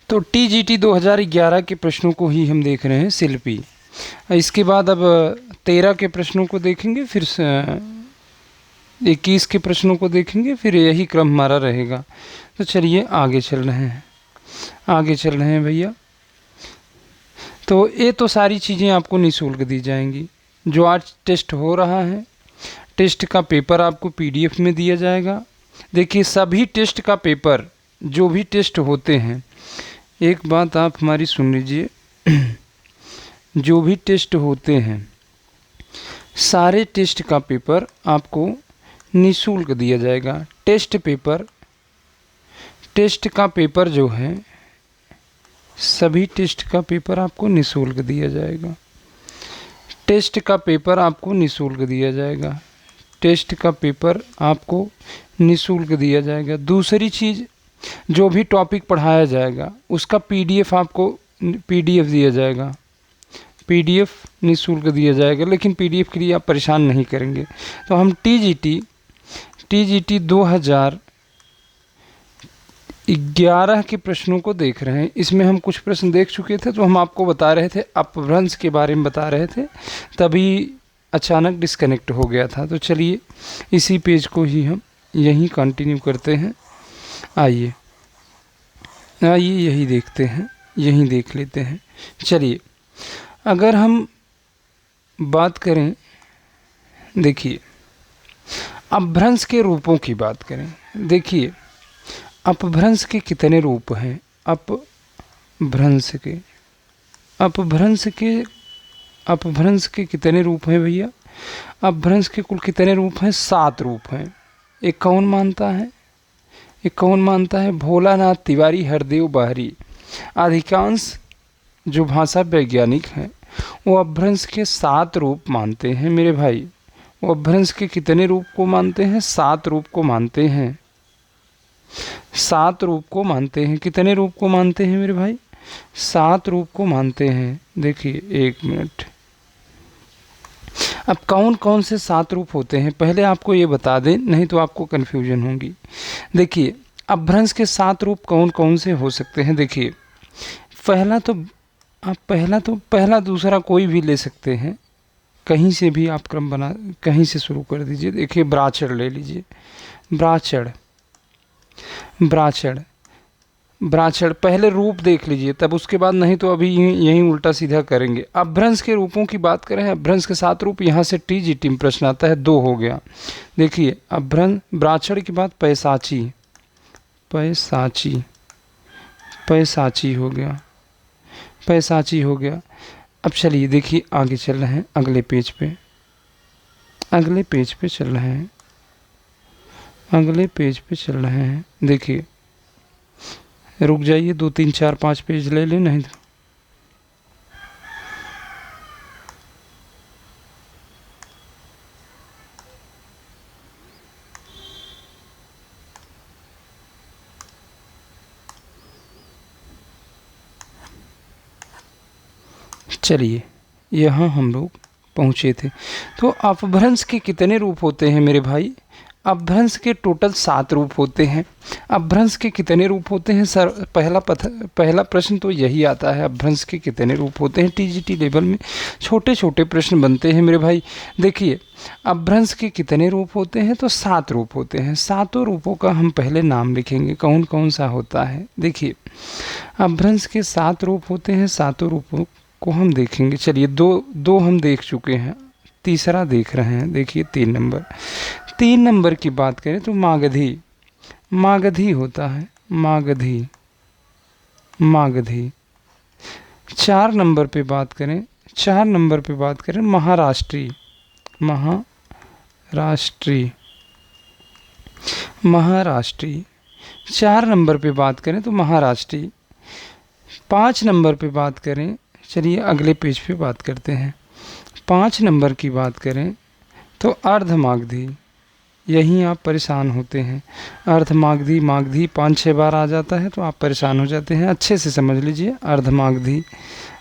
तो TGT 2011 के प्रश्नों को ही हम देख रहे हैं, शिल्पी। इसके बाद अब 13 के प्रश्नों को देखेंगे, फिर 21 के प्रश्नों को देखेंगे, फिर यही क्रम हमारा रहेगा। तो चलिए आगे चल रहे हैं भैया। तो ये तो सारी चीज़ें आपको निःशुल्क दी जाएंगी। जो आज टेस्ट हो रहा है, टेस्ट का पेपर आपको PDF में दिया जाएगा। देखिए, सभी टेस्ट का पेपर, जो भी टेस्ट होते हैं, एक बात आप हमारी सुन लीजिए, जो भी टेस्ट होते हैं, सारे टेस्ट का पेपर आपको निःशुल्क दिया जाएगा। टेस्ट का पेपर जो है, सभी टेस्ट का पेपर आपको निःशुल्क दिया जाएगा। टेस्ट का पेपर आपको निःशुल्क दिया जाएगा। टेस्ट का पेपर आपको निःशुल्क दिया जाएगा। दूसरी चीज़, जो भी टॉपिक पढ़ाया जाएगा उसका PDF आपको PDF दिया जाएगा। PDF निःशुल्क दिया जाएगा, लेकिन PDF के लिए आप परेशान नहीं करेंगे। तो हम TGT 2011 के प्रश्नों को देख रहे हैं। इसमें हम कुछ प्रश्न देख चुके थे, तो हम आपको बता रहे थे, अपभ्रंश के बारे में बता रहे थे, तभी अचानक डिस्कनेक्ट हो गया था। तो चलिए इसी पेज को ही हम यहीं कंटिन्यू करते हैं। आइए यही देखते हैं, यहीं देख लेते हैं। चलिए, अगर हम बात करें, देखिए अपभ्रंश के रूपों की बात करें। देखिए, अपभ्रंश के कितने रूप हैं? अपभ्रंश के कितने रूप हैं भैया? अपभ्रंश के कुल कितने रूप हैं? 7 रूप हैं। एक कौन मानता है? भोलानाथ तिवारी, हरदेव बाहरी। अधिकांश जो भाषा वैज्ञानिक हैं वो अपभ्रंश के 7 रूप मानते हैं मेरे भाई। वो अपभ्रंश के कितने रूप को मानते हैं? 7 रूप को मानते हैं। 7 रूप को मानते हैं। कितने रूप को मानते हैं मेरे भाई? 7 रूप को मानते हैं। देखिए, 1 मिनट। अब कौन कौन से 7 रूप होते हैं, पहले आपको ये बता दें, नहीं तो आपको कन्फ्यूजन होगी। देखिए, अपभ्रंश के 7 रूप कौन कौन से हो सकते हैं? देखिए, पहला दूसरा कोई भी ले सकते हैं, कहीं से भी आप क्रम बना, कहीं से शुरू कर दीजिए। देखिए, ब्राचड़ ले लीजिए। ब्राचड़ पहले रूप देख लीजिए, तब उसके बाद, नहीं तो अभी यहीं उल्टा सीधा करेंगे। अपभ्रंश के रूपों की बात करें, अपभ्रंश के 7 रूप, यहाँ से TGT में प्रश्न आता है, 2 हो गया। देखिए, ब्राचड़ के बाद पैसाची हो गया। अब चलिए देखिए, आगे चल रहे हैं, अगले पेज पे चल रहे हैं। देखिए, रुक जाइए, 2 3 4 5 पेज ले लें, नहीं तो चलिए, यहाँ हम लोग पहुँचे थे। तो अपभ्रंश के कितने रूप होते हैं मेरे भाई? अपभ्रंश के टोटल 7 रूप होते हैं। अपभ्रंश के कितने रूप होते हैं सर? पहला प्रश्न तो यही आता है, अपभ्रंश के कितने रूप होते हैं? TGT लेवल में छोटे छोटे प्रश्न बनते हैं मेरे भाई। देखिए, अपभ्रंश के कितने रूप होते हैं? तो 7 रूप होते हैं। 7 रूपों का हम पहले नाम लिखेंगे, कौन कौन सा होता है। देखिए, अपभ्रंश के 7 रूप होते हैं। 7 रूपों को हम देखेंगे। चलिए, दो हम देख चुके हैं, तीसरा देख रहे हैं। देखिए, 3 नंबर की बात करें तो मागधी होता है। मागधी। 4 नंबर पे बात करें, महाराष्ट्री। 4 नंबर पे बात करें तो महाराष्ट्री। 5 नंबर पे बात करें, चलिए अगले पेज पे बात करते हैं। 5 नंबर की बात करें तो अर्धमागधी। यहीं आप परेशान होते हैं। अर्धमागधी 5-6 बार आ जाता है तो आप परेशान हो जाते हैं। अच्छे से समझ लीजिए,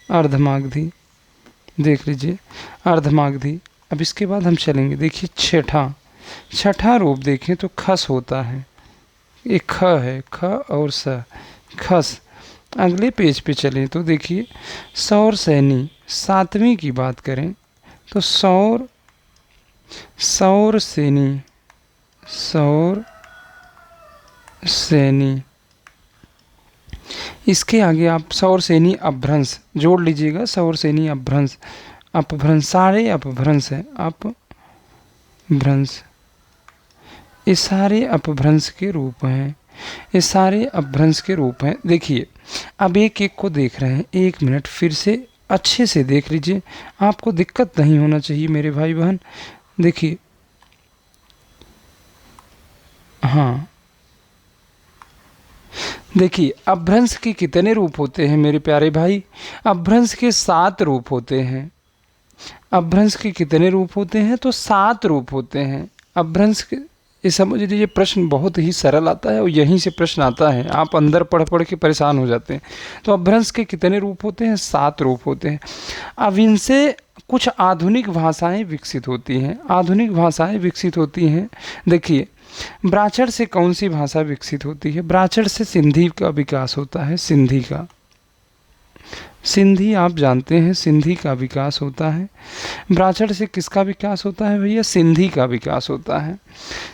अर्धमागधी देख लीजिए, अर्धमागधी। अब इसके बाद हम चलेंगे, देखिए, छठा रूप देखें तो खस होता है। एक ख है, ख और स, खस। अगले पेज पे चलें तो देखिए सौर सैनी, सातवीं की बात करें तो सौर सौर सैनी, सौर सैनी, इसके आगे आप सौर सैनी अपभ्रंश जोड़ लीजिएगा। सौर सैनी अपभ्रंश, अपभ्रंश सारे अपभ्रंश है, अपभ्रंश, ये सारे अपभ्रंश के रूप हैं, ये सारे अपभ्रंश के रूप हैं। देखिए अब एक एक को देख रहे हैं, 1 मिनट फिर से अच्छे से देख लीजिए, आपको दिक्कत नहीं होना चाहिए मेरे भाई बहन। देखिए हाँ, देखिए अपभ्रंश के कितने रूप होते हैं मेरे प्यारे भाई? अपभ्रंश के 7 रूप होते हैं। अपभ्रंश के कितने रूप होते हैं? तो 7 रूप होते हैं अपभ्रंश के। ये समझ लीजिए प्रश्न बहुत ही सरल आता है और यहीं से प्रश्न आता है, आप अंदर पढ़ पढ़ के परेशान हो जाते हैं। तो अपभ्रंश के कितने रूप होते हैं? 7 रूप होते हैं। अब इनसे कुछ आधुनिक भाषाएं विकसित होती हैं, आधुनिक भाषाएं विकसित होती हैं। देखिए ब्राह्मण से कौन सी भाषा विकसित होती है? ब्राह्मण से सिंधी का विकास होता है, सिंधी का, सिंधी आप जानते हैं, सिंधी का विकास होता है। ब्राह्मण से किसका विकास होता है भैया? सिंधी का विकास होता है।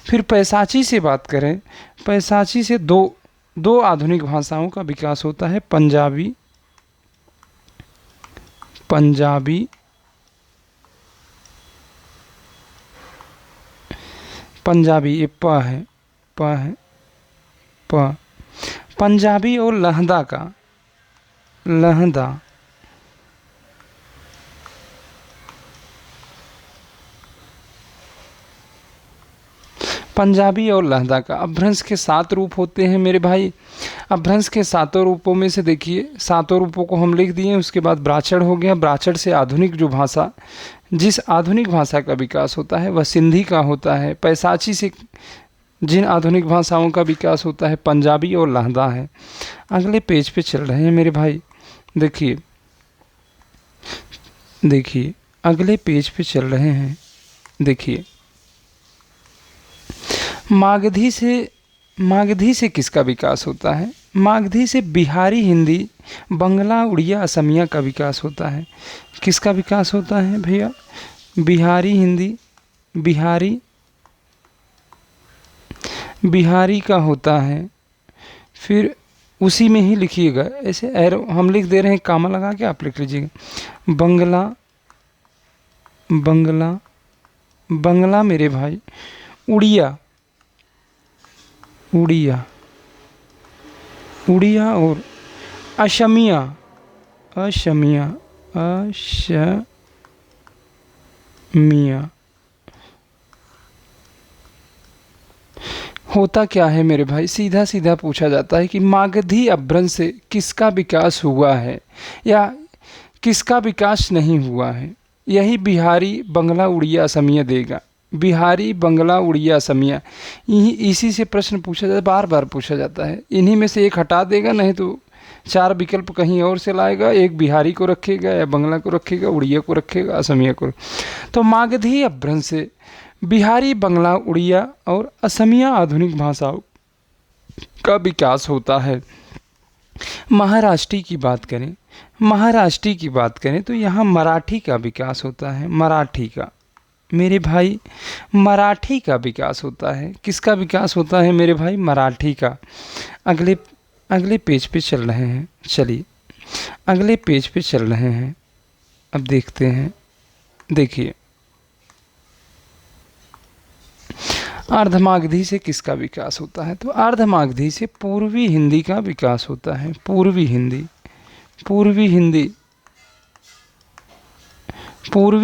फिर पैसाची से बात करें, पैसाची से दो आधुनिक भाषाओं का विकास होता है, पंजाबी, पंजाबी, पंजाबी, ये प है, प है, प, पंजाबी और लहदा का, लहदा, पंजाबी और लहदा का। अपभ्रंश के 7 रूप होते हैं मेरे भाई। अपभ्रंश के 7 रूपों में से देखिए 7 रूपों को हम लिख दिए, उसके बाद ब्राह्मण हो गया। ब्राह्मण से आधुनिक जो भाषा, जिस आधुनिक भाषा का विकास होता है वह सिंधी का होता है। पैसाची से जिन आधुनिक भाषाओं का विकास होता है पंजाबी और लहदा है। अगले पेज पे चल रहे हैं मेरे भाई, देखिए देखिए अगले पेज पे चल रहे हैं। देखिए मागधी से किसका विकास होता है? मागधी से बिहारी हिंदी, बंगला, उड़िया, असमिया का विकास होता है। किसका विकास होता है भैया? बिहारी हिंदी, बिहारी का होता है। फिर उसी में ही लिखिएगा, ऐसे एरो हम लिख दे रहे हैं, कामा लगा के आप लिख लीजिएगा। बंगला मेरे भाई, उड़िया, और असमिया, होता क्या है मेरे भाई? सीधा सीधा पूछा जाता है कि मागधी अपभ्रंश से किसका विकास हुआ है या किसका विकास नहीं हुआ है। यही बिहारी, बंगला, उड़िया, असमिया देगा। बिहारी, बंगला, उड़िया, असमिया, इसी से प्रश्न पूछा जाता है, बार बार पूछा जाता है। इन्हीं में से एक हटा देगा, नहीं तो 4 विकल्प कहीं और से लाएगा। एक बिहारी को रखेगा या बंगला को रखेगा, उड़िया को रखेगा, असमिया को। तो मागधी अपभ्रंश से बिहारी, बंगला, उड़िया और असमिया आधुनिक भाषाओं का विकास होता है। महाराष्ट्री की बात करें तो यहाँ मराठी का विकास होता है। मराठी का मेरे भाई, मराठी का विकास होता है। किसका विकास होता है मेरे भाई? मराठी का। अगले पेज पे चल रहे हैं, चलिए अगले पेज पे चल रहे हैं, अब देखते हैं। देखिए अर्धमागधी से किसका विकास होता है? तो अर्धमागधी से पूर्वी हिंदी का विकास होता है। पूर्वी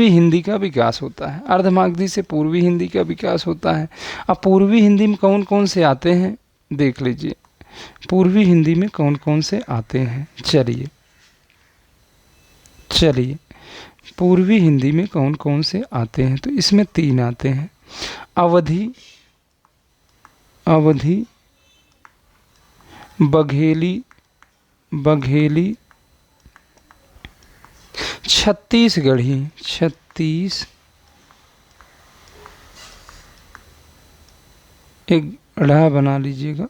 हिंदी का विकास होता है। अर्धमागधी से पूर्वी हिंदी का विकास होता है। अब पूर्वी हिंदी में कौन कौन से आते हैं देख लीजिए। पूर्वी हिंदी में कौन कौन से आते हैं? चलिए पूर्वी हिंदी में कौन कौन से आते हैं? तो इसमें 3 आते हैं, अवधी, बघेली, छत्तीसगढ़ी, एक ढ़ा बना लीजिएगा,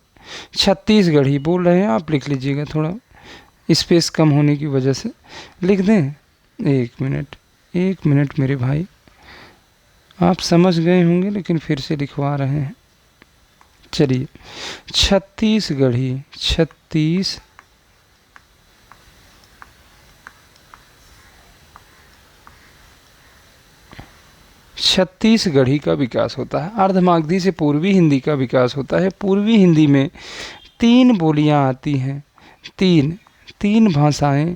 छत्तीसगढ़ी बोल रहे हैं आप, लिख लीजिएगा थोड़ा, स्पेस कम होने की वजह से। लिख दें? एक मिनट मेरे भाई, आप समझ गए होंगे लेकिन फिर से लिखवा रहे हैं। चलिए, छत्तीसगढ़ी, छत्तीसगढ़ी का विकास होता है। अर्धमागधी से पूर्वी हिंदी का विकास होता है। पूर्वी हिंदी में 3 बोलियां आती हैं, तीन भाषाएं,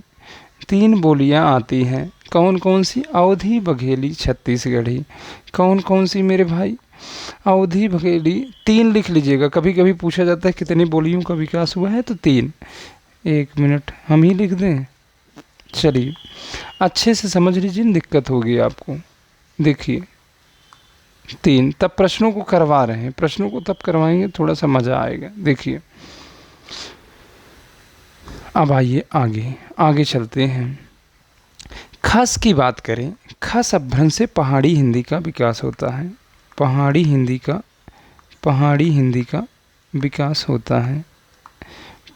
3 बोलियां आती हैं। कौन कौन सी? अवधी, बघेली, छत्तीसगढ़ी। कौन कौन सी मेरे भाई? अवधी, बघेली। 3 लिख लीजिएगा। कभी कभी पूछा जाता है कितनी बोलियों का विकास हुआ है, तो 3। 1 मिनट, हम ही लिख दें? चलिए, अच्छे से समझ लीजिए, दिक्कत होगी आपको। देखिए, 3। तब प्रश्नों को करवा रहे हैं, प्रश्नों को तब करवाएंगे थोड़ा सा मज़ा आएगा। देखिए, अब आइए आगे चलते हैं। खस की बात करें, खस अपभ्रंश से पहाड़ी हिंदी का विकास होता है। पहाड़ी हिंदी का विकास होता है।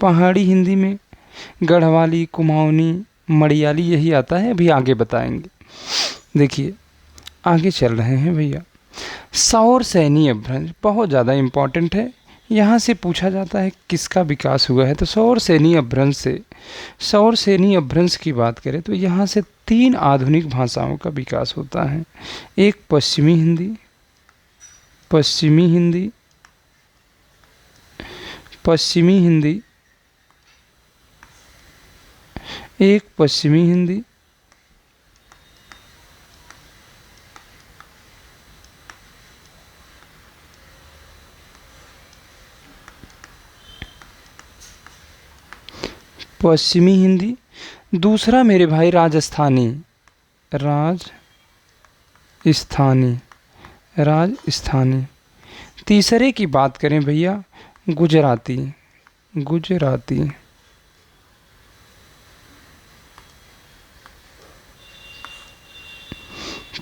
पहाड़ी हिंदी में गढ़वाली, कुमाऊनी, मड़ियाली यही आता है, अभी आगे बताएंगे। देखिए, आगे चल रहे हैं भैया। सौर सैनी अपभ्रंश बहुत ज़्यादा इम्पॉर्टेंट है। यहाँ से पूछा जाता है किसका विकास हुआ है, तो सौर सैनी अपभ्रंश की बात करें तो यहाँ से 3 आधुनिक भाषाओं का विकास होता है। एक पश्चिमी हिंदी, एक पश्चिमी हिंदी, दूसरा मेरे भाई राजस्थानी। तीसरे की बात करें भैया, गुजराती।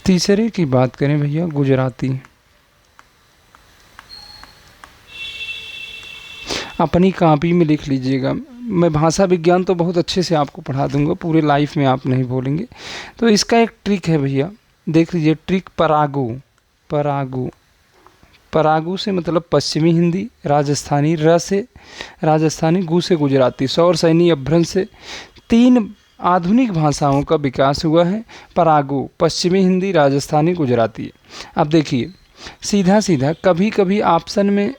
तीसरे की बात करें भैया, गुजराती। अपनी कॉपी में लिख लीजिएगा। मैं भाषा विज्ञान तो बहुत अच्छे से आपको पढ़ा दूंगा, पूरे लाइफ में आप नहीं भूलेंगे। तो इसका एक ट्रिक है भैया, देख लीजिए ट्रिक। परागू से मतलब पश्चिमी हिंदी, राजस्थानी, र से राजस्थानी, गु से गुजराती। सौर सैनी अपभ्रंश से 3 आधुनिक भाषाओं का विकास हुआ है। परागू, पश्चिमी हिंदी, राजस्थानी, गुजराती। अब देखिए, सीधा कभी कभी ऑप्शन में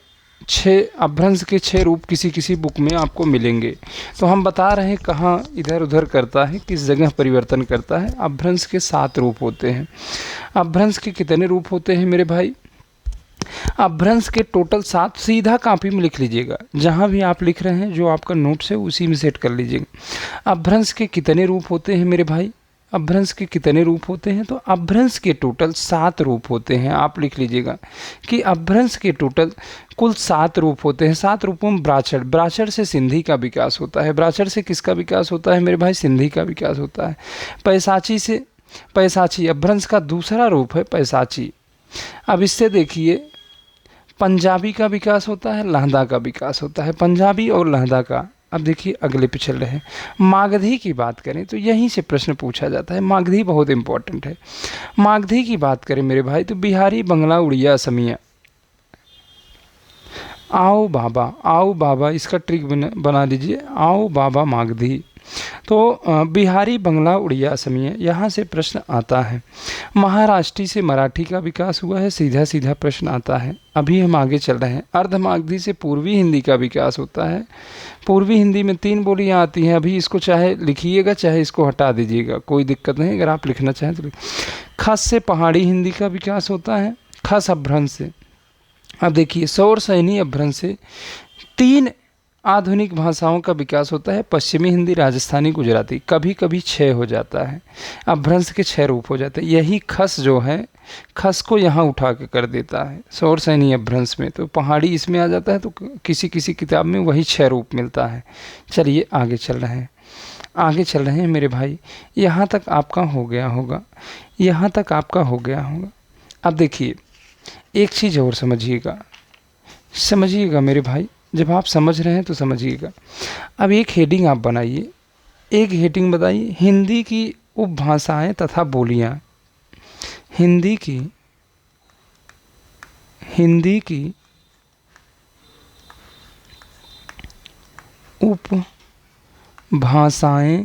6 अपभ्रंश के 6 रूप किसी बुक में आपको मिलेंगे। तो हम बता रहे हैं कहाँ इधर उधर करता है, किस जगह परिवर्तन करता है। अपभ्रंश के 7 रूप होते हैं। अपभ्रंश के कितने रूप होते हैं मेरे भाई? अपभ्रंश के टोटल 7। सीधा कॉपी में लिख लीजिएगा, जहाँ भी आप लिख रहे हैं जो आपका नोट्स है उसी में सेट कर लीजिएगा। अपभ्रंश के कितने रूप होते हैं मेरे भाई? अपभ्रंश के कितने रूप होते हैं? तो अपभ्रंश के टोटल 7 रूप होते हैं। आप लिख लीजिएगा कि अपभ्रंश के टोटल कुल 7 रूप होते हैं। 7 रूपों में ब्राचर से सिंधी का विकास होता है। ब्राचर से किसका विकास होता है मेरे भाई? सिंधी का विकास होता है। पैसाची अपभ्रंश का दूसरा रूप है पैसाची। अब इससे देखिए, पंजाबी का विकास होता है, लहदा का विकास होता है। पंजाबी और लहदा का। अब देखिए अगले पे चल रहे हैं। मागधी की बात करें तो यहीं से प्रश्न पूछा जाता है। मागधी बहुत इंपॉर्टेंट है। मागधी की बात करें मेरे भाई तो बिहारी, बंगला, उड़िया, असमिया। आओ बाबा इसका ट्रिक बना लीजिए। आओ बाबा मागधी। तो बिहारी, बंगला, उड़िया, असमिया, यहाँ से प्रश्न आता है। महाराष्ट्री से मराठी का विकास हुआ है। सीधा प्रश्न आता है। अभी हम आगे चल रहे हैं। अर्धमागधी से पूर्वी हिंदी का विकास होता है। पूर्वी हिंदी में 3 बोलियां आती हैं। अभी इसको चाहे लिखिएगा चाहे इसको हटा दीजिएगा, कोई दिक्कत नहीं, अगर आप लिखना चाहें तो। खस से पहाड़ी हिंदी का विकास होता है, खस अपभ्रंश से। अब देखिए, सौर सैनी अपभ्रंश से 3 आधुनिक भाषाओं का विकास होता है। पश्चिमी हिंदी, राजस्थानी, गुजराती। कभी कभी 6 हो जाता है। अपभ्रंश के 6 रूप हो जाते हैं। यही खस जो है, खस को यहाँ उठा के कर देता है सौर सैनी अपभ्रंश में। तो पहाड़ी इसमें आ जाता है, तो किसी किताब में वही 6 रूप मिलता है। चलिए आगे चल रहे हैं मेरे भाई। यहाँ तक आपका हो गया होगा। अब देखिए, एक चीज़ और समझिएगा मेरे भाई। जब आप समझ रहे हैं तो समझिएगा। अब एक हेडिंग आप बनाइए, एक हेडिंग बताइए, हिंदी की उपभाषाएं तथा बोलियां। हिंदी की उपभाषाएं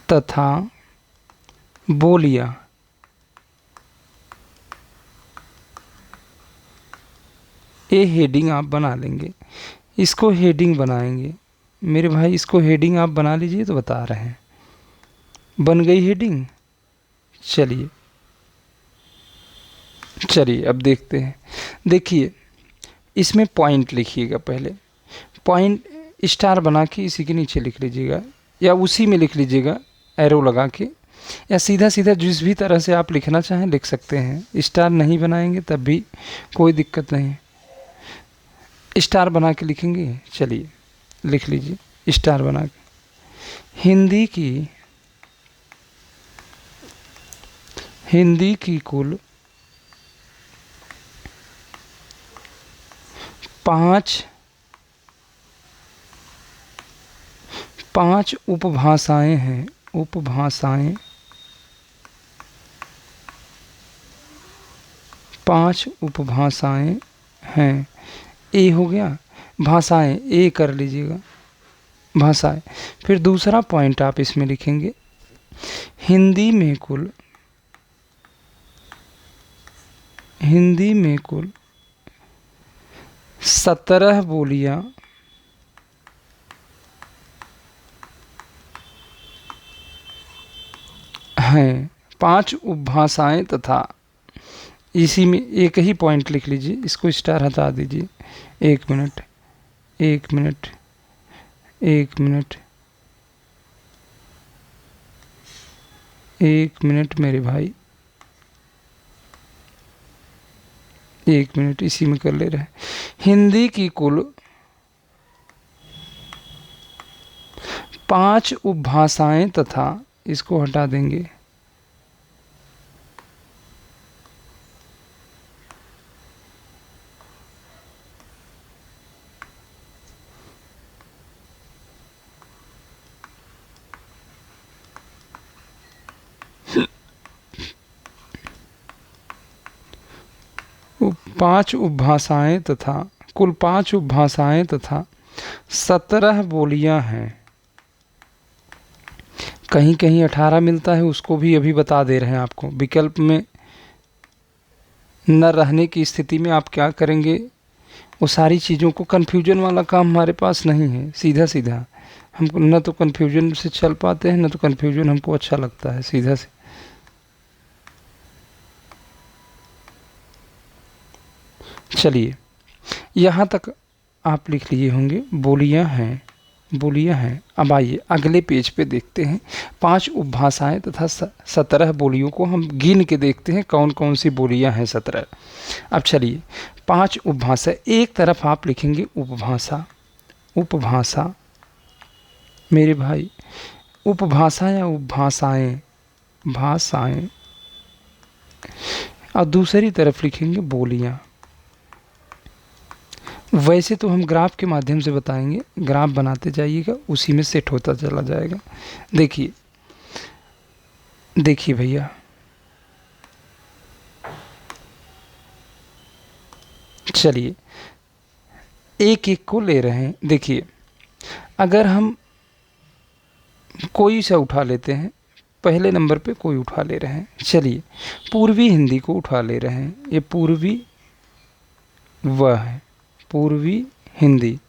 तथा बोलियां। ये हेडिंग आप बना लेंगे, इसको हेडिंग बनाएंगे मेरे भाई, इसको हेडिंग आप बना लीजिए। तो बता रहे हैं, बन गई हेडिंग। चलिए अब देखते हैं। देखिए इसमें पॉइंट लिखिएगा, पहले पॉइंट स्टार बना के इसी के नीचे लिख लीजिएगा, या उसी में लिख लीजिएगा एरो लगा के, या सीधा सीधा जिस भी तरह से आप लिखना चाहें लिख सकते हैं। स्टार नहीं बनाएंगे तब भी कोई दिक्कत नहीं, स्टार बना के लिखेंगे। चलिए लिख लीजिए स्टार बना के। हिंदी की कुल 5 उपभाषाएं हैं। उपभाषाएं 5 उपभाषाएं हैं। ए हो गया, भाषाएं ए कर लीजिएगा, भाषाएं। फिर दूसरा पॉइंट आप इसमें लिखेंगे, हिंदी में कुल 17 बोलियां हैं। 5 उपभाषाएं तथा, इसी में एक ही पॉइंट लिख लीजिए, इसको स्टार हटा दीजिए। एक मिनट मेरे भाई, एक मिनट इसी में कर ले रहे हैं। हिंदी की कुल 5 उपभाषाएं तथा, इसको हटा देंगे, कुल 5 उपभाषाएं तथा 17 बोलियां हैं। कहीं कहीं 18 मिलता है, उसको भी अभी बता दे रहे हैं आपको। विकल्प में न रहने की स्थिति में आप क्या करेंगे, वो सारी चीज़ों को, कन्फ्यूजन वाला काम हमारे पास नहीं है। सीधा सीधा हमको, न तो कन्फ्यूजन से चल पाते हैं, न तो कन्फ्यूजन हमको अच्छा लगता है। सीधा से चलिए यहाँ तक आप लिख लिए होंगे, बोलियां हैं। अब आइए अगले पेज पे देखते हैं। 5 उपभाषाएं तथा 17 बोलियों को हम गिन के देखते हैं कौन कौन सी बोलियां हैं 17। अब चलिए 5 उपभाषा, एक तरफ आप लिखेंगे उपभाषा मेरे भाई, उपभाषा या उपभाषाएं, भाषाएं, और दूसरी तरफ लिखेंगे बोलियां। वैसे तो हम ग्राफ के माध्यम से बताएंगे, ग्राफ बनाते जाइएगा, उसी में सेट होता चला जाएगा। देखिए भैया, चलिए एक एक को ले रहे हैं। देखिए अगर हम कोई सा उठा लेते हैं, पहले नंबर पे कोई उठा ले रहे हैं। चलिए पूर्वी हिंदी को उठा ले रहे हैं। ये पूर्वी वह है, पूर्वी हिंदी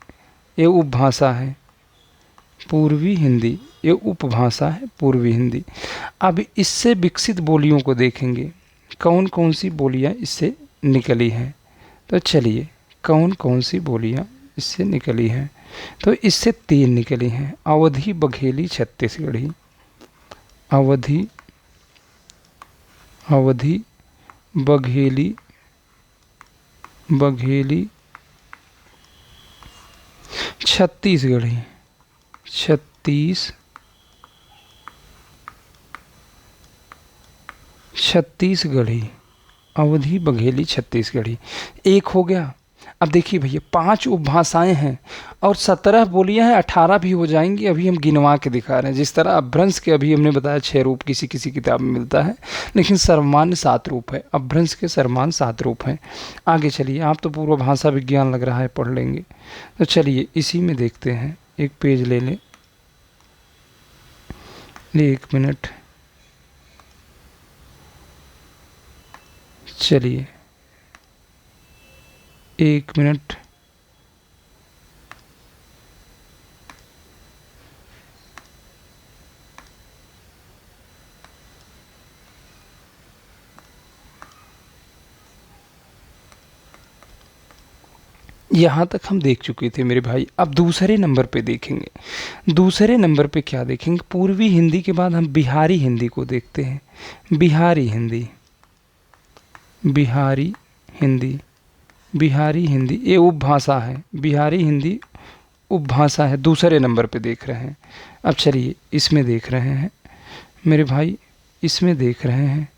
ये उपभाषा है, पूर्वी हिंदी ये उपभाषा है, पूर्वी हिंदी। अब इससे विकसित बोलियों को देखेंगे, कौन कौन सी बोलियां इससे निकली हैं। तो चलिए कौन कौन सी बोलियां इससे निकली हैं। तो इससे 3 निकली हैं, अवधी, बघेली, छत्तीसगढ़ी। अवधी, बघेली, छत्तीसगढ़ी। छत्तीसगढ़ी, अवधी, बघेली, छत्तीसगढ़ी। एक हो गया। अब देखिए भैया 5 उपभाषाएं हैं और 17 बोलियां हैं, 18 भी हो जाएंगी। अभी हम गिनवा के दिखा रहे हैं। जिस तरह अपभ्रंश के अभी हमने बताया 6 रूप किसी किसी किताब में मिलता है, लेकिन सर्वमान्य 7 रूप है। अपभ्रंश के सर्वमान्य 7 रूप हैं। आगे चलिए, आप तो पूर्व भाषा विज्ञान लग रहा है पढ़ लेंगे, तो चलिए इसी में देखते हैं। एक पेज ले लें, 1 मिनट, चलिए 1 मिनट। यहाँ तक हम देख चुके थे मेरे भाई। अब दूसरे नंबर पे देखेंगे। दूसरे नंबर पे क्या देखेंगे? पूर्वी हिंदी के बाद हम बिहारी हिंदी को देखते हैं। बिहारी हिंदी, बिहारी हिंदी, बिहारी हिंदी ये उपभाषा है। बिहारी हिंदी उपभाषा है, दूसरे नंबर पे देख रहे हैं। अब चलिए इसमें देख रहे हैं मेरे भाई, इसमें देख रहे हैं।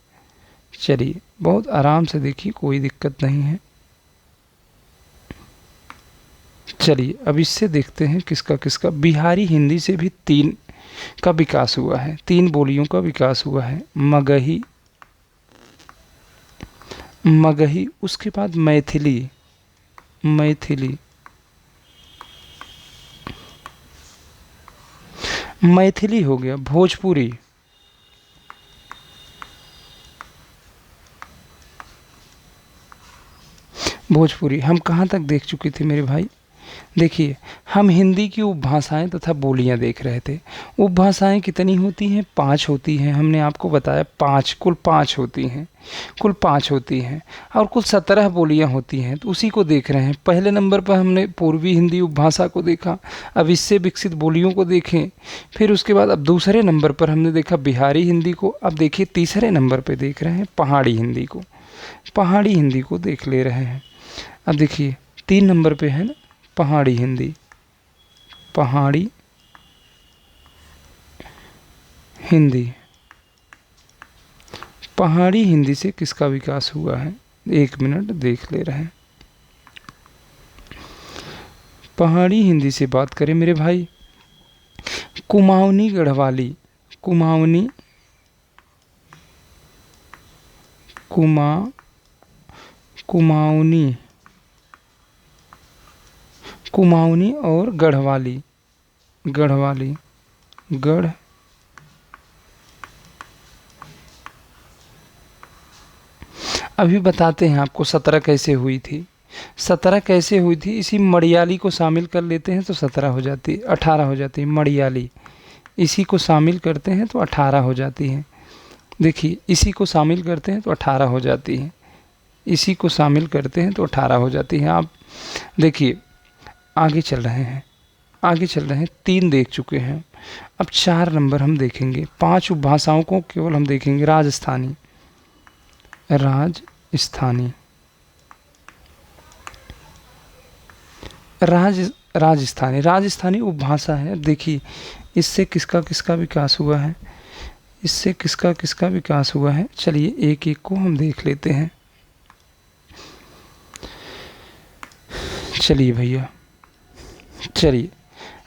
चलिए बहुत आराम से देखिए, कोई दिक्कत नहीं है। चलिए अब इससे देखते हैं किसका किसका। बिहारी हिंदी से भी 3 का विकास हुआ है, 3 बोलियों का विकास हुआ है। मगही, मगही, उसके बाद मैथिली, मैथिली, मैथिली हो गया। भोजपुरी, भोजपुरी हम कहाँ तक देख चुके थे मेरे भाई? देखिए हम हिंदी की उपभाषाएं तथा बोलियां देख रहे थे। उपभाषाएं कितनी होती हैं? 5 होती हैं। हमने आपको बताया 5, कुल 5 होती हैं, कुल 5 होती हैं। और कुल 17 बोलियां होती हैं, तो उसी को देख रहे हैं। पहले नंबर पर हमने पूर्वी हिंदी उपभाषा को देखा, अब इससे विकसित बोलियों को देखें। फिर उसके बाद अब दूसरे नंबर पर हमने देखा बिहारी हिंदी को। अब देखिए तीसरे नंबर पर देख रहे हैं पहाड़ी हिंदी को। पहाड़ी हिंदी को देख ले रहे हैं। अब देखिए 3 नंबर पे है ना पहाड़ी हिंदी, पहाड़ी हिंदी। पहाड़ी हिंदी से किसका विकास हुआ है? 1 मिनट देख ले रहे हैं। पहाड़ी हिंदी से बात करें मेरे भाई, कुमाऊनी गढ़वाली, कुमाऊनी, कुमाऊनी, कुमाऊनी और गढ़वाली, गढ़वाली, गढ़, अभी बताते हैं आपको 17 कैसे हुई थी। 17 कैसे हुई थी? इसी मड़ियाली को शामिल कर लेते हैं तो 17 हो जाती, 18 हो जाती है। मड़ियाली, इसी को शामिल करते हैं तो 18 हो जाती है। देखिए इसी को शामिल करते हैं तो 18 हो जाती है, इसी को शामिल करते हैं तो 18 हो जाती है। आप देखिए आगे चल रहे हैं, आगे चल रहे हैं। 3 देख चुके हैं, अब 4 नंबर हम देखेंगे। 5 उपभाषाओं को केवल हम देखेंगे। राजस्थानी, राजस्थानी, राजस्थानी, राजस्थानी उपभाषा है। देखिए इससे किसका किसका विकास हुआ है, इससे किसका किसका विकास हुआ है। चलिए एक एक को हम देख लेते हैं। चलिए भैया, चलिए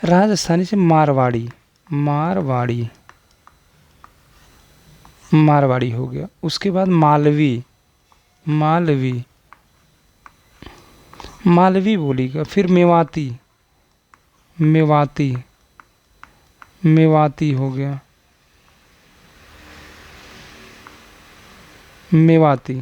राजस्थानी से मारवाड़ी, मारवाड़ी, मारवाड़ी हो गया। उसके बाद मालवी, मालवी, मालवी बोलीगा। फिर मेवाती, मेवाती, मेवाती हो गया, मेवाती।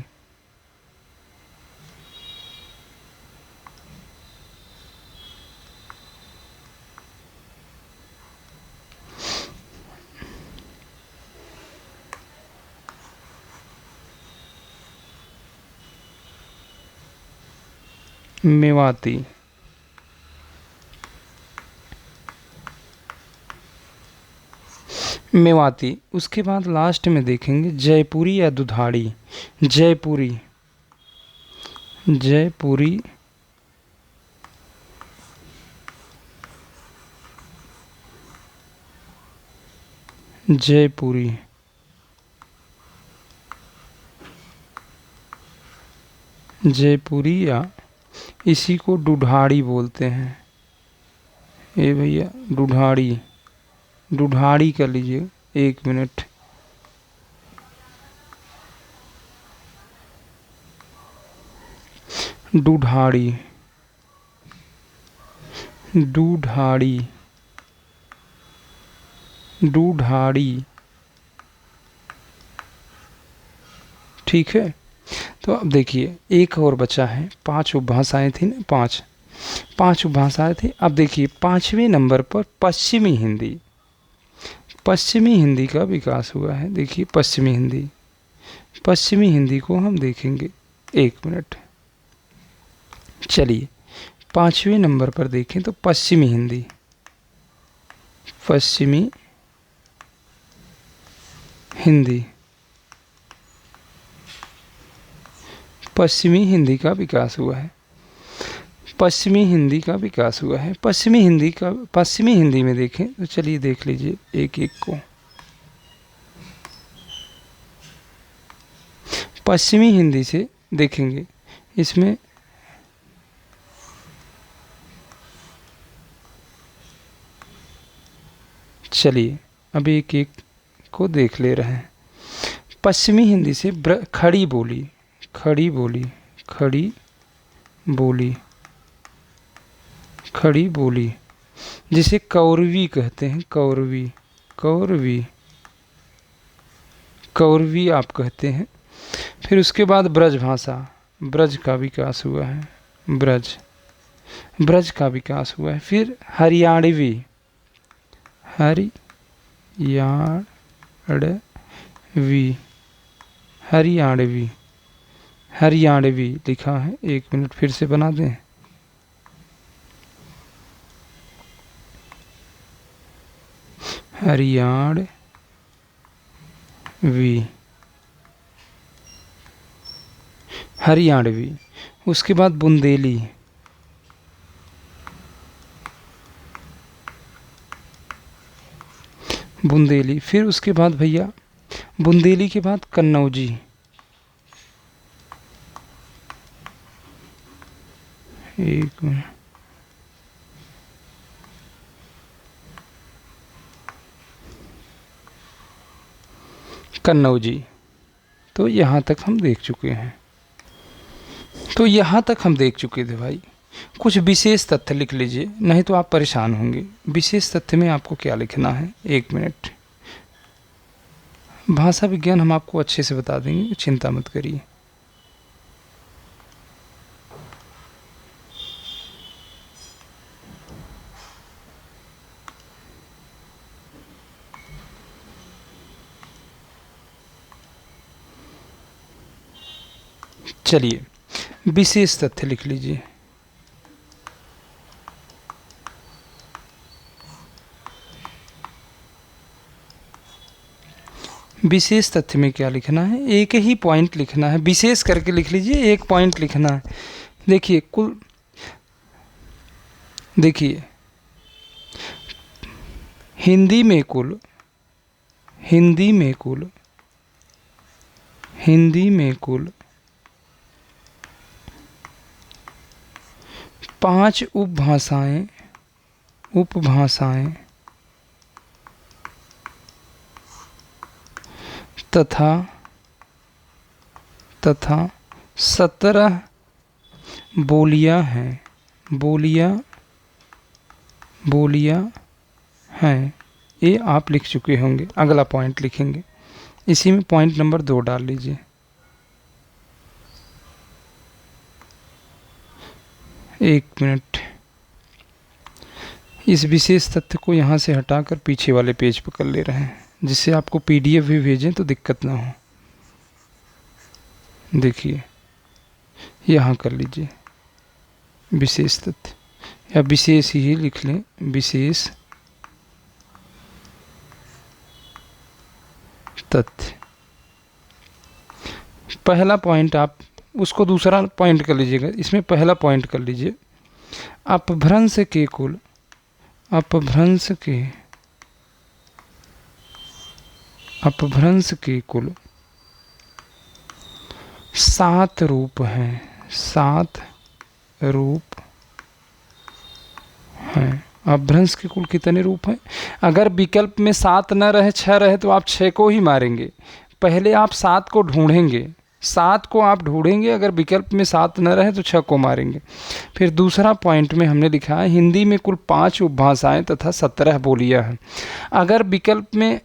मेवाती, मेवाती। उसके बाद लास्ट में देखेंगे जयपुरी या दुधाड़ी। जयपुरी, जयपुरी, जयपुरी, जयपुरी या इसी को ढूढ़ाड़ी बोलते हैं। ए भैया ढूढ़ाड़ी, ढूढ़ाड़ी कर लीजिए, 1 मिनट। ढूढ़ाड़ी, ढूढ़ाड़ी, ढूढ़ाड़ी, ठीक है। तो अब देखिए एक और बचा है, 5 उपभाषाएं थी ना, 5 उपभाषाएं थी। अब देखिए 5वें नंबर पर पश्चिमी हिंदी, पश्चिमी हिंदी का विकास हुआ है। देखिए पश्चिमी हिंदी, पश्चिमी हिंदी को हम देखेंगे, 1 मिनट। चलिए 5वें नंबर पर देखें तो पश्चिमी हिंदी, पश्चिमी हिंदी, पश्चिमी हिंदी का विकास हुआ है, पश्चिमी हिंदी का विकास हुआ है। पश्चिमी हिंदी का, पश्चिमी हिंदी में देखें तो चलिए देख लीजिए एक एक को। पश्चिमी हिंदी से देखेंगे, इसमें चलिए अब एक एक को देख ले रहे हैं। पश्चिमी हिंदी से खड़ी बोली, खड़ी बोली, खड़ी बोली, खड़ी बोली, जिसे कौरवी कहते हैं, कौरवी, कौरवी, कौरवी आप कहते हैं। फिर उसके बाद ब्रज भाषा, ब्रज का विकास हुआ है, ब्रज, ब्रज का विकास हुआ है। फिर हरियाणवी, हरियाणवी, हरियाणवी, हरियाणवी लिखा है, 1 मिनट फिर से बना दें। हरियाणवी, हरियाणवी। उसके बाद बुंदेली, बुंदेली। फिर उसके बाद भैया बुंदेली के बाद कन्नौजी, एक मिनट, कन्नौजी। तो यहाँ तक हम देख चुके हैं, तो यहाँ तक हम देख चुके थे भाई। कुछ विशेष तथ्य लिख लीजिए, नहीं तो आप परेशान होंगे। विशेष तथ्य में आपको क्या लिखना है, 1 मिनट। भाषा विज्ञान हम आपको अच्छे से बता देंगे, चिंता मत करिए। चलिए विशेष तथ्य लिख लीजिए। विशेष तथ्य में क्या लिखना है, एक ही पॉइंट लिखना है, विशेष करके लिख लीजिए, एक पॉइंट लिखना है। देखिए कुल, देखिए हिंदी में कुल, हिंदी में कुल, हिंदी में कुल 5 उपभाषाएं, उपभाषाएं तथा 17 बोलियां हैं, बोलियां हैं। ये आप लिख चुके होंगे। अगला पॉइंट लिखेंगे, इसी में पॉइंट नंबर 2 डाल लीजिए। 1 मिनट। इस विशेष तथ्य को यहाँ से हटाकर पीछे वाले पेज पर कर ले रहे हैं, जिससे आपको PDF भी भेजें तो दिक्कत ना हो। देखिए यहाँ कर लीजिए विशेष तथ्य, या विशेष ही लिख लें, विशेष तथ्य। पहला पॉइंट आप उसको दूसरा पॉइंट कर लीजिएगा, इसमें पहला पॉइंट कर लीजिए, अपभ्रंश के कुल, अपभ्रंश के, अपभ्रंश के कुल 7 रूप हैं, 7 रूप हैं। अपभ्रंश के कुल कितने रूप हैं? अगर विकल्प में 7 न रहे 6 रहे तो आप 6 को ही मारेंगे। पहले आप 7 को ढूंढेंगे, 7 को आप ढूंढेंगे, अगर विकल्प में 7 न रहे तो 6 को मारेंगे। फिर दूसरा पॉइंट में हमने लिखा है हिंदी में कुल 5 उपभाषाएं तथा 17 बोलियां हैं। अगर विकल्प में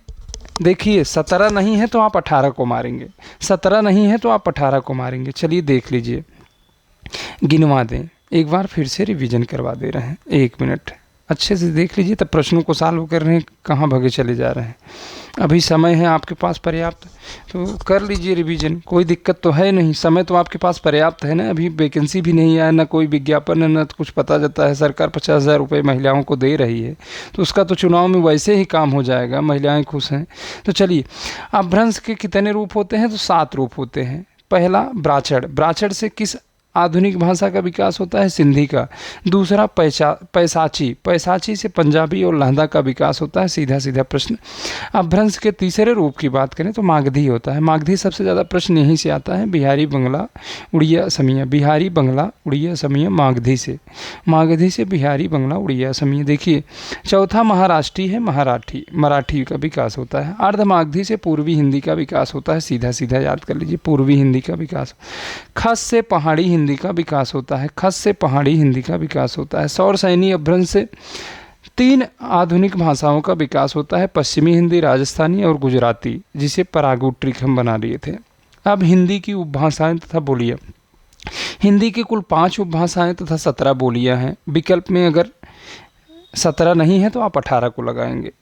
देखिए 17 नहीं है तो आप 18 को मारेंगे, 17 नहीं है तो आप 18 को मारेंगे। चलिए देख लीजिए, गिनवा दें, एक बार फिर से रिवीजन करवा दे रहे हैं। 1 मिनट अच्छे से देख लीजिए, तब प्रश्नों को सॉल्व कर रहे हैं, कहाँ भगे चले जा रहे हैं। अभी समय है आपके पास पर्याप्त, तो कर लीजिए रिवीजन, कोई दिक्कत तो है नहीं, समय तो आपके पास पर्याप्त है ना। अभी वैकेंसी भी नहीं आया, ना कोई विज्ञापन है, ना तो कुछ पता जाता है। सरकार 50,000 रुपये महिलाओं को दे रही है, तो उसका तो चुनाव में वैसे ही काम हो जाएगा, महिलाएं खुश हैं। तो चलिए, अपभ्रंश के कितने रूप होते हैं? तो 7 रूप होते हैं। पहला ब्राचड़, ब्राचड़ से किस आधुनिक भाषा का विकास होता है? सिंधी का। दूसरा पैसाची, पैसाची से पंजाबी और लहंदा का विकास होता है। सीधा सीधा प्रश्न। अपभ्रंश के तीसरे रूप की बात करें तो मागधी होता है। मागधी सबसे ज़्यादा प्रश्न यहीं से आता है, बिहारी बंगला उड़िया असमिया, बिहारी बंगला उड़िया असमिया मागधी से, मागधी से बिहारी बंगला उड़िया असमिया। देखिए, चौथा महाराष्ट्री है मराठी, मराठी का विकास होता है। अर्धमागधी से पूर्वी हिंदी का विकास होता है। सीधा सीधा याद कर लीजिए, पूर्वी हिंदी का विकास। खस से पहाड़ी हिंदी का विकास होता है, खस से पहाड़ी हिंदी का विकास होता है। सौर सैनी अपभ्रंश से 3 आधुनिक भाषाओं का विकास होता है, पश्चिमी हिंदी, राजस्थानी और गुजराती, जिसे परागुट्रिक हम बना लिए थे। अब हिंदी की उपभाषाएं तथा बोलियां। हिंदी की कुल 5 उपभाषाएं तथा 17 बोलियां हैं। विकल्प में अगर 17 नहीं है तो आप 18 को लगाएंगे,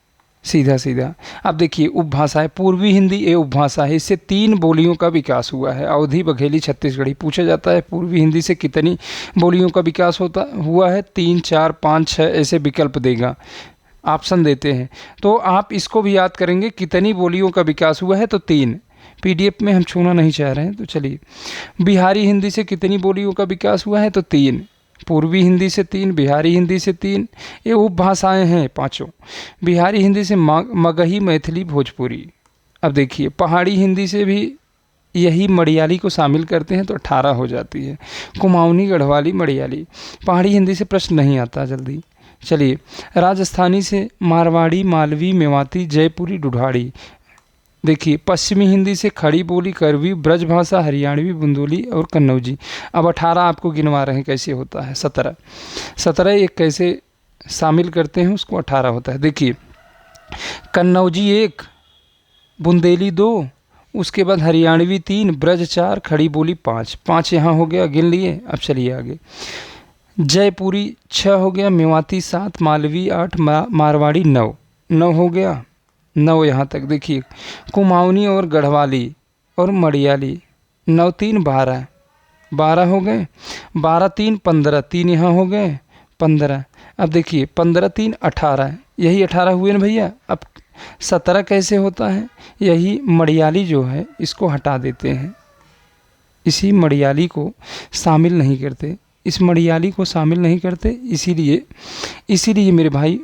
सीधा सीधा। अब देखिए, उपभाषाएं, पूर्वी हिंदी ये उपभाषा है, इससे 3 बोलियों का विकास हुआ है, अवधी, बघेली, छत्तीसगढ़ी। पूछा जाता है पूर्वी हिंदी से कितनी बोलियों का विकास हुआ है? 3, 4, 5, 6 ऐसे विकल्प देगा, ऑप्शन देते हैं, तो आप इसको भी याद करेंगे, कितनी बोलियों का विकास हुआ है तो 3। पीडीएफ में हम छूना नहीं चाह रहे हैं, तो चलिए। बिहारी हिंदी से कितनी बोलियों का विकास हुआ है तो 3। पूर्वी हिंदी से 3, बिहारी हिंदी से 3, ये उपभाषाएं हैं 5। बिहारी हिंदी से मगही, मैथिली, भोजपुरी। अब देखिए, पहाड़ी हिंदी से भी यही मड़ियाली को शामिल करते हैं तो 18 हो जाती है। कुमाऊनी, गढ़वाली, मड़ियाली। पहाड़ी हिंदी से प्रश्न नहीं आता जल्दी। चलिए, राजस्थानी से मारवाड़ी, मालवी, मेवाती, जयपुरी, दुधाड़ी। देखिए, पश्चिमी हिंदी से खड़ी बोली, करवी, ब्रजभाषा, हरियाणवी, बुंदेली और कन्नौजी। अब 18 आपको गिनवा रहे हैं कैसे होता है। 17 एक कैसे शामिल करते हैं उसको, 18 होता है। देखिए, कन्नौजी 1, बुंदेली 2, उसके बाद हरियाणवी 3, ब्रज 4, खड़ी बोली 5 यहाँ हो गया, गिन लिए। अब चलिए आगे। जयपुरी 6 हो गया, मेवाती 7, मालवी 8, मारवाड़ी 9 हो गया, 9 यहाँ तक। देखिए, कुमाऊनी और गढ़वाली और मड़ियाली 9, 3, 12 हो गए, 12, 3, 15, 3 यहाँ हो गए, 15। अब देखिए, 15, 3, 18, यही 18 हुए ना भैया। अब 17 कैसे होता है? यही मड़ियाली जो है इसको हटा देते हैं, इसी मड़ियाली को शामिल नहीं करते, इस मड़ियाली को शामिल नहीं करते, इसीलिए मेरे भाई,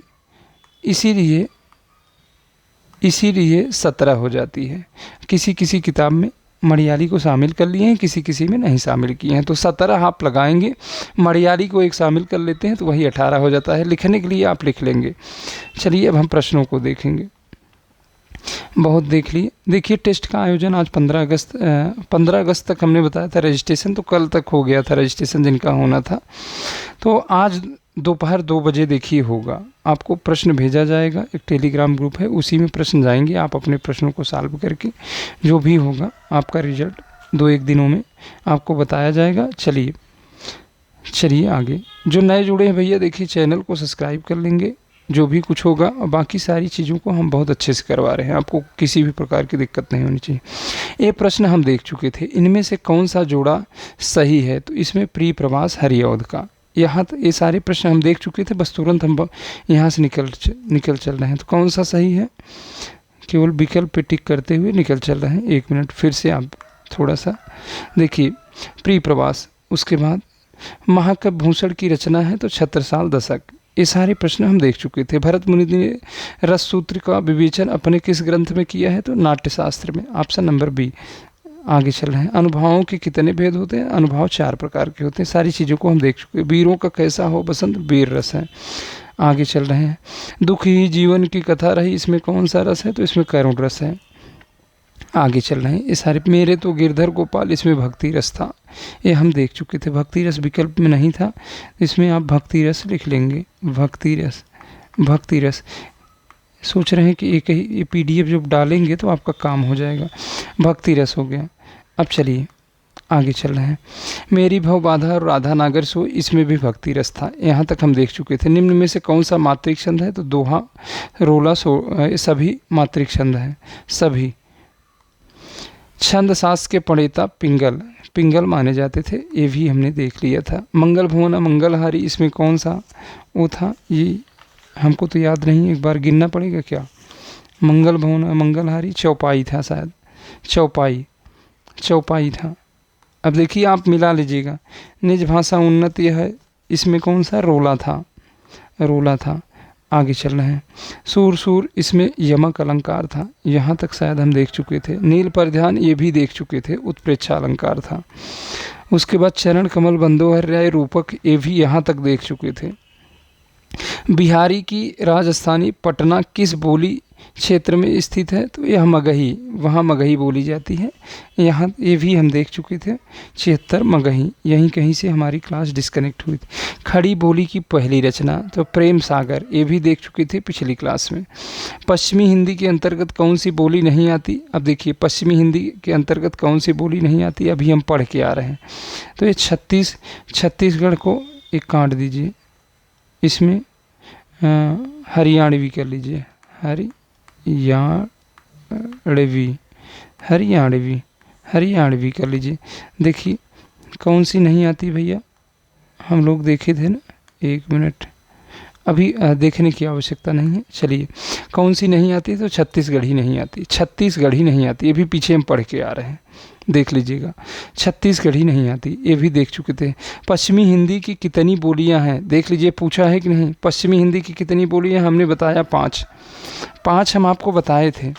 इसीलिए 17 हो जाती है। किसी किसी किताब में मड़ियाली को शामिल कर लिए हैं, किसी किसी में नहीं शामिल किए हैं, तो 17 आप लगाएंगे, मड़ियाली को एक शामिल कर लेते हैं तो वही 18 हो जाता है। लिखने के लिए आप लिख लेंगे। चलिए, अब हम प्रश्नों को देखेंगे। बहुत देख लिए। देखिए, टेस्ट का आयोजन आज 15 अगस्त तक हमने बताया था। रजिस्ट्रेशन तो कल तक हो गया था, रजिस्ट्रेशन जिनका होना था, तो आज दोपहर 2 बजे देखिए होगा। आपको प्रश्न भेजा जाएगा, एक टेलीग्राम ग्रुप है, उसी में प्रश्न जाएंगे। आप अपने प्रश्नों को सॉल्व करके जो भी होगा आपका रिजल्ट 2-1 दिनों में आपको बताया जाएगा। चलिए आगे। जो नए जुड़े हैं भैया, देखिए चैनल को सब्सक्राइब कर लेंगे, जो भी कुछ होगा, और बाकी सारी चीज़ों को हम बहुत अच्छे से करवा रहे हैं, आपको किसी भी प्रकार की दिक्कत नहीं होनी चाहिए। ये प्रश्न हम देख चुके थे, इनमें से कौन सा जोड़ा सही है? तो इसमें प्री प्रवास हरिऔध का, यहाँ ये सारे प्रश्न हम देख चुके थे, बस तुरंत हम यहाँ से निकल चल रहे हैं। तो कौन सा सही है? केवल विकल्प पे टिक करते हुए निकल चल रहे हैं। 1 मिनट फिर से आप थोड़ा सा देखिए। प्री प्रवास, उसके बाद महाकाव्य भूषण की रचना है तो छत्रसाल दशक। ये सारे प्रश्न हम देख चुके थे। भरत मुनि ने रस सूत्र का विवेचन अपने किस ग्रंथ में किया है? तो नाट्यशास्त्र में। ऑप्शन नंबर बी, आगे चल रहे हैं। अनुभवों के कितने भेद होते हैं? अनुभव 4 प्रकार के होते हैं। सारी चीज़ों को हम देख चुके हैं। वीरों का कैसा हो बसंत, वीर रस है। आगे चल रहे हैं। दुख ही जीवन की कथा रही, इसमें कौन सा रस है? तो इसमें करुण रस है। आगे चल रहे हैं। ये सारे मेरे तो गिरधर गोपाल, इसमें भक्ति रस था। ये हम देख चुके थे। भक्ति रस विकल्प में नहीं था, इसमें आप भक्ति रस लिख लेंगे। भक्ति रस, भक्ति रस। सोच रहे हैं कि एक ही ये PDF जब डालेंगे तो आपका काम हो जाएगा। भक्ति रस हो गया। अब चलिए आगे चल रहे हैं। मेरी भव बाधा और राधा नागर सो, इसमें भी भक्ति रस था। यहाँ तक हम देख चुके थे। निम्न में से कौन सा मात्रिक छंद है? तो दोहा, रोला, सो सभी मात्रिक छंद हैं। सभी छंद सास के पढ़ेता पिंगल, पिंगल माने जाते थे। ये भी हमने देख लिया था। मंगल भुवन मंगलहारी, इसमें कौन सा वो था? ये हमको तो याद नहीं, एक बार गिनना पड़ेगा क्या? मंगल भवन मंगलहारी चौपाई था शायद, चौपाई, चौपाई था। अब देखिए आप मिला लीजिएगा। निज भाषा उन्नत यह है, इसमें कौन सा? रोला था, रोला था। आगे चल रहे हैं। सूर सूर, इसमें यमक अलंकार था। यहाँ तक शायद हम देख चुके थे। नील पर ध्यान, ये भी देख चुके थे। उत्प्रेक्षा अलंकार था। उसके बाद चरण कमल बंदोहर्याय रूपक, ये भी यहाँ तक देख चुके थे। बिहारी की राजस्थानी पटना किस बोली क्षेत्र में स्थित है? तो यह मगही, वहाँ मगही बोली जाती है। यहाँ ये भी हम देख चुके थे। 76 मगही, यहीं कहीं से हमारी क्लास डिस्कनेक्ट हुई थी। खड़ी बोली की पहली रचना तो प्रेम सागर, ये भी देख चुके थे पिछली क्लास में। पश्चिमी हिंदी के अंतर्गत कौन सी बोली नहीं आती? अब देखिए पश्चिमी हिंदी के अंतर्गत कौन सी बोली नहीं आती, अभी हम पढ़ के आ रहे हैं। तो ये छत्तीसगढ़ को एक काट दीजिए, इसमें हरियाणवी कर लीजिए। हरियाणवी, हरियाणवी कर लीजिए। देखिए कौन सी नहीं आती भैया, हम लोग देखे थे ना। 1 मिनट, अभी देखने की आवश्यकता नहीं है। चलिए कौन सी नहीं आती? तो छत्तीसगढ़ी नहीं आती, छत्तीसगढ़ी नहीं आती। ये भी पीछे हम पढ़ के आ रहे हैं, देख लीजिएगा। छत्तीसगढ़ी नहीं आती, ये भी देख चुके थे। पश्चिमी हिंदी की कितनी बोलियां हैं? देख लीजिए, पूछा है कि नहीं? पश्चिमी हिंदी की कितनी बोलियां? हमने बताया 5। 5 हम आपको बताए थे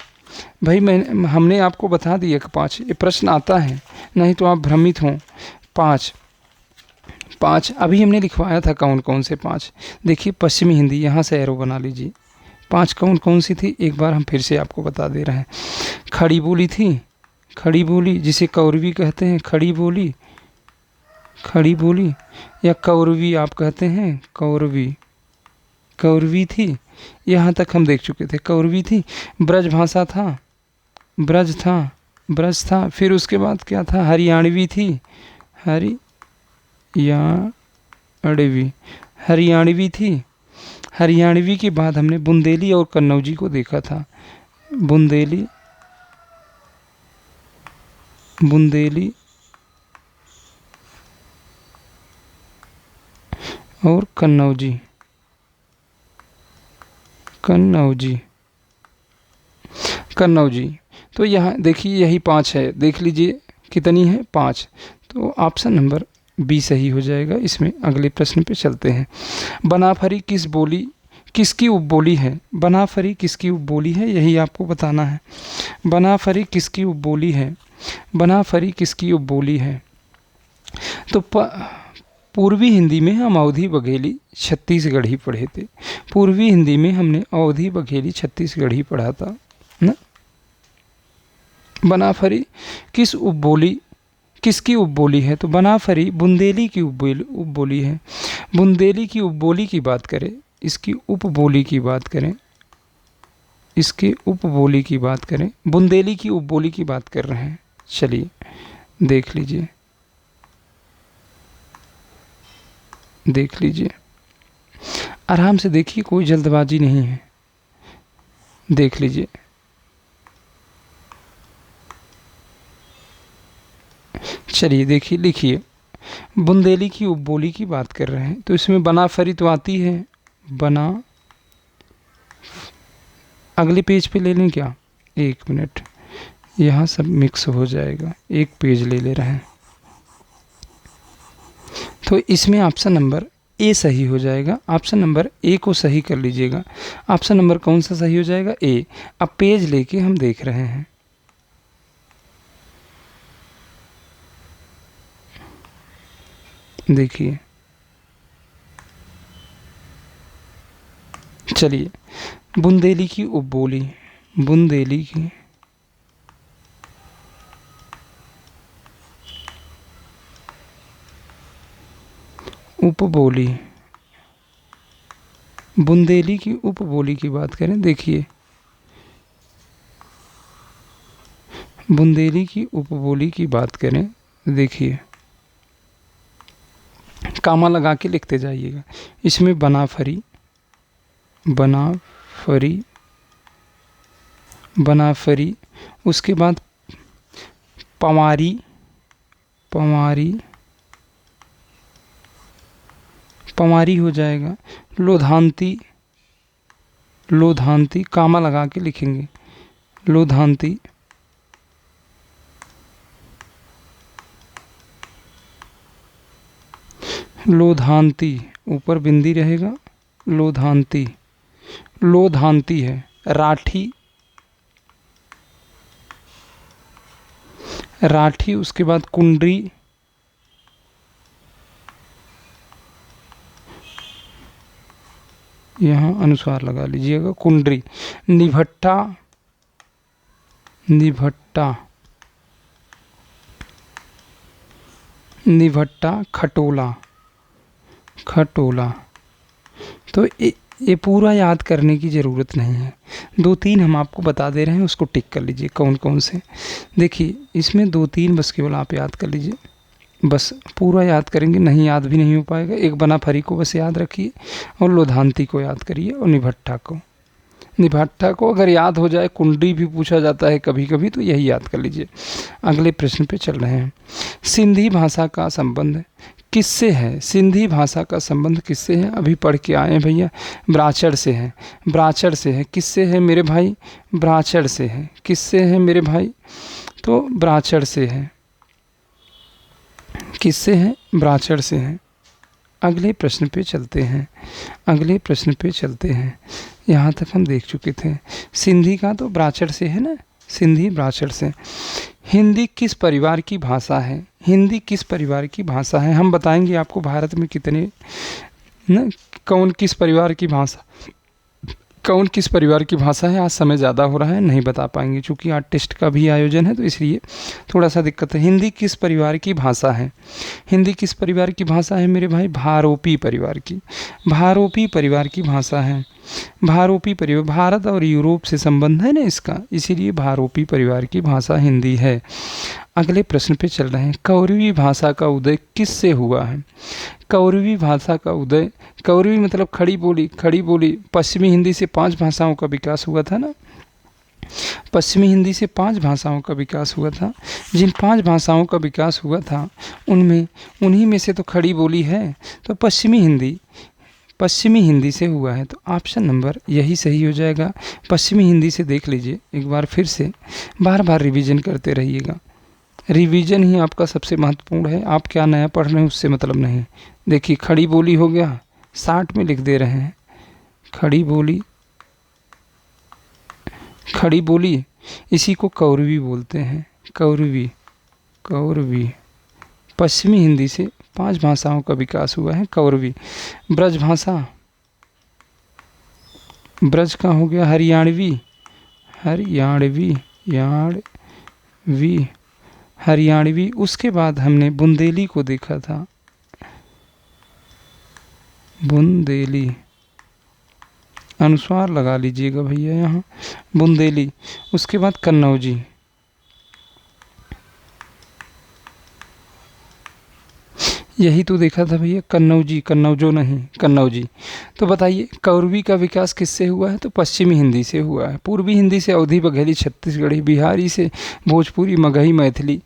भाई। हमने आपको बता दिया कि 5। ये प्रश्न आता है, नहीं तो आप भ्रमित हों। 5 अभी हमने लिखवाया था। कौन कौन से 5? देखिए पश्चिमी हिंदी, यहाँ से एरो बना लीजिए। 5 कौन कौन सी थी? एक बार हम फिर से आपको बता दे रहे हैं। खड़ी बोली थी, खड़ी बोली जिसे कौरवी कहते हैं। खड़ी बोली, खड़ी बोली या कौरवी आप कहते हैं। कौरवी, कौरवी थी। यहाँ तक हम देख चुके थे। कौरवी थी। ब्रज भाषा था, ब्रज था, ब्रज था। फिर उसके बाद क्या था? हरियाणवी थी, हरियाणवी, हरियाणवी थी। हरियाणवी के बाद हमने बुंदेली और कन्नौजी को देखा था। बुंदेली, बुंदेली और कन्नौजी, कन्नौजी, कन्नौजी। तो यहाँ देखिए यही 5 है। देख लीजिए कितनी है? 5। तो ऑप्शन नंबर बी सही हो जाएगा। इसमें अगले प्रश्न पे चलते हैं। बनाफरी किस बोली, किसकी उपबोली है? बनाफरी किसकी उपबोली है, यही आपको बताना है। बनाफरी किसकी उपबोली है? बनाफरी किसकी उपबोली है? तो पूर्वी हिंदी में हम अवधी बघेली छत्तीसगढ़ी पढ़े थे। पूर्वी हिंदी में हमने अवधी बघेली छत्तीसगढ़ी पढ़ा था ना। बनाफरी किस उपबोली, किसकी उपबोली है? तो बनाफरी बुंदेली की उपबोली है। बुंदेली की उपबोली की बात करें, इसकी उपबोली की बात करें, इसके उपबोली की बात करें, बुंदेली की उपबोली की बात कर रहे हैं। चलिए देख लीजिए, देख लीजिए, आराम से देखिए, कोई जल्दबाजी नहीं है। देख लीजिए, चलिए देखिए, लिखिए। बुंदेली की उपबोली की बात कर रहे हैं, तो इसमें बनाफरी तो आती है। बना, अगले पेज पे ले लें क्या? 1 मिनट, यहाँ सब मिक्स हो जाएगा। एक पेज ले रहे हैं, तो इसमें ऑप्शन नंबर ए सही हो जाएगा। ऑप्शन नंबर ए को सही कर लीजिएगा। ऑप्शन नंबर कौन सा सही हो जाएगा? ए। अब पेज लेके हम देख रहे हैं। देखिए, चलिए, बुंदेली की उपबोली, बुंदेली की उपबोली, बुंदेली की उपबोली की बात करें, देखिए बुंदेली की उपबोली की बात करें, देखिए कामा लगा के लिखते जाइएगा। इसमें बनाफरी, बनाफरी, बनाफरी, उसके बाद पवारी, पवारी, पवारी हो जाएगा। लोधांती, लोधांती, कामा लगा के लिखेंगे, लोधांती, लोधांती, ऊपर बिंदी रहेगा, लोधांती, लोधांती है। राठी, राठी, उसके बाद कुंडरी, यहाँ अनुस्वार लगा लीजिएगा, कुंडरी। निभट्टा, निभट्टा, निभट्टा, खटोला, खटोला। तो ये पूरा याद करने की ज़रूरत नहीं है, 2-3 हम आपको बता दे रहे हैं, उसको टिक कर लीजिए कौन कौन से। देखिए इसमें 2-3 बस केवल आप याद कर लीजिए, बस पूरा याद करेंगे नहीं याद भी नहीं हो पाएगा। एक बनाफरी को बस याद रखिए और लोधांती को याद करिए और निभट्टा को, निभट्टा को अगर याद हो जाए, कुंडी भी पूछा जाता है कभी कभी, तो यही याद कर लीजिए। अगले प्रश्न पे चल रहे हैं। सिंधी भाषा का संबंध किससे है? सिंधी भाषा का संबंध किससे है? अभी पढ़ के आए हैं भैया, ब्राचड़ से है, ब्राचड़ से है। किससे है मेरे भाई? ब्राचड़ से है। किससे है मेरे भाई? तो ब्राचड़ से है। किससे है? ब्राचड़ से है। अगले प्रश्न पे चलते हैं, अगले प्रश्न पे चलते हैं। यहाँ तक हम देख चुके थे सिंधी का, तो ब्राचड़ से है ना, सिंधी ब्राचड़ से। हिंदी किस परिवार की भाषा है? हिंदी किस परिवार की भाषा है? हम बताएंगे आपको भारत में कितने न, कौन किस परिवार की भाषा, कौन किस परिवार की भाषा है। आज समय ज़्यादा हो रहा है, नहीं बता पाएंगे, क्योंकि आज टेस्ट का भी आयोजन है, तो इसलिए थोड़ा सा दिक्कत है। हिंदी किस परिवार की भाषा है? हिंदी किस परिवार की भाषा है मेरे भाई? भारोपी परिवार की, भारोपी परिवार की भाषा है। भारोपी परिवार, भारत और यूरोप से संबंध है ना इसका, इसीलिए भारोपी परिवार की भाषा हिंदी है। अगले प्रश्न पे चल रहे हैं। कौरवी भाषा का उदय किससे हुआ है? कौरवी भाषा का उदय, कौरवी मतलब खड़ी बोली, खड़ी बोली। पश्चिमी हिंदी से 5 भाषाओं का विकास हुआ था ना, पश्चिमी हिंदी से 5 भाषाओं का विकास हुआ था। जिन 5 भाषाओं का विकास हुआ था उनमें, उन्हीं में से तो खड़ी बोली है, तो पश्चिमी हिंदी, पश्चिमी हिंदी से हुआ है। तो ऑप्शन नंबर यही सही हो जाएगा। पश्चिमी हिंदी से देख लीजिए एक बार फिर से, बार बार रिवीजन करते रहिएगा। रिवीजन ही आपका सबसे महत्वपूर्ण है। आप क्या नया पढ़ रहे हैं उससे मतलब नहीं। देखिए खड़ी बोली हो गया, 60 में लिख दे रहे हैं खड़ी बोली, खड़ी बोली, इसी को कौरवी बोलते हैं, कौरवी, कौरवी। पश्चिमी हिंदी से 5 भाषाओं का विकास हुआ है, कौरवी। ब्रज भाषा, ब्रज का हो गया हरियाणवी, हरियाणवी, याणवी, हरियाणवी। उसके बाद हमने बुंदेली को देखा था, बुंदेली, अनुस्वार लगा लीजिएगा भैया यहाँ, बुंदेली। उसके बाद कन्नौजी, यही तो देखा था भैया, कन्नौजी, कन्नौजो नहीं, कन्नौजी। तो बताइए कौरवी का विकास किससे हुआ है? तो पश्चिमी हिंदी से हुआ है। पूर्वी हिंदी से अवधी, बघेली, छत्तीसगढ़ी, बिहारी से भोजपुरी, मगही, मैथिली,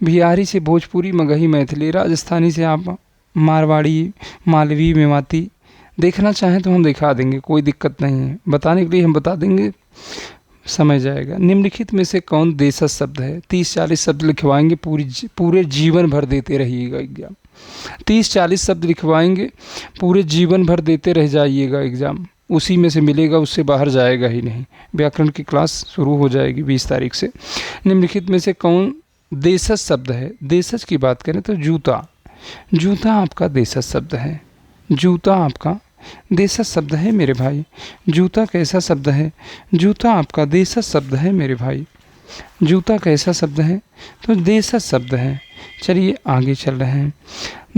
बिहारी से भोजपुरी, मगही, मैथिली, राजस्थानी से आप मारवाड़ी, मालवी, मेवाती। देखना चाहें तो हम दिखा देंगे, कोई दिक्कत नहीं है, बताने के लिए हम बता देंगे, समय जाएगा। निम्नलिखित में से कौन देशज शब्द है? 30-40 शब्द लिखवाएंगे, पूरे जीवन भर देते रहिएगा एग्जाम। 30-40 शब्द लिखवाएंगे, पूरे जीवन भर देते रह जाइएगा एग्ज़ाम, उसी में से मिलेगा, उससे बाहर जाएगा ही नहीं। व्याकरण की क्लास शुरू हो जाएगी 20 तारीख से। निम्नलिखित में से कौन देशज शब्द है? देशज की बात करें तो जूता, जूता आपका देशज शब्द है। जूता आपका देशज शब्द है मेरे भाई। जूता कैसा शब्द है? जूता आपका देशज शब्द है मेरे भाई। जूता कैसा शब्द है? तो देशज शब्द है। चलिए आगे चल रहे हैं।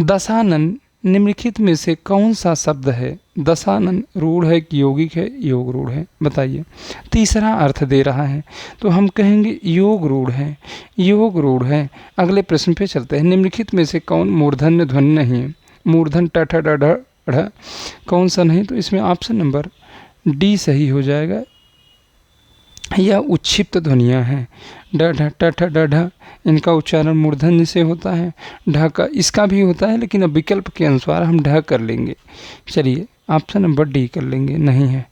दशानन निम्नलिखित में से कौन सा शब्द है? दशानन रूढ़ है कि यौगिक है? योग रूढ़ है, बताइए। तीसरा अर्थ दे रहा है तो हम कहेंगे योग रूढ़ है। योग रूढ़ है। अगले प्रश्न पे चलते हैं। निम्नलिखित में से कौन मूर्धन्य ध्वनि नहीं है? मूर्धन ट ठ ड ढ ढ़ कौन सा नहीं? तो इसमें ऑप्शन नंबर डी सही हो जाएगा। यह उच्छिप्त ध्वनियाँ हैं। ड ढ ट ठ ड ढ इनका उच्चारण मूर्धन्य से होता है। ढ का इसका भी होता है, लेकिन अब विकल्प के अनुसार हम ढ कर लेंगे। चलिए ऑप्शन नंबर डी कर लेंगे, नहीं है।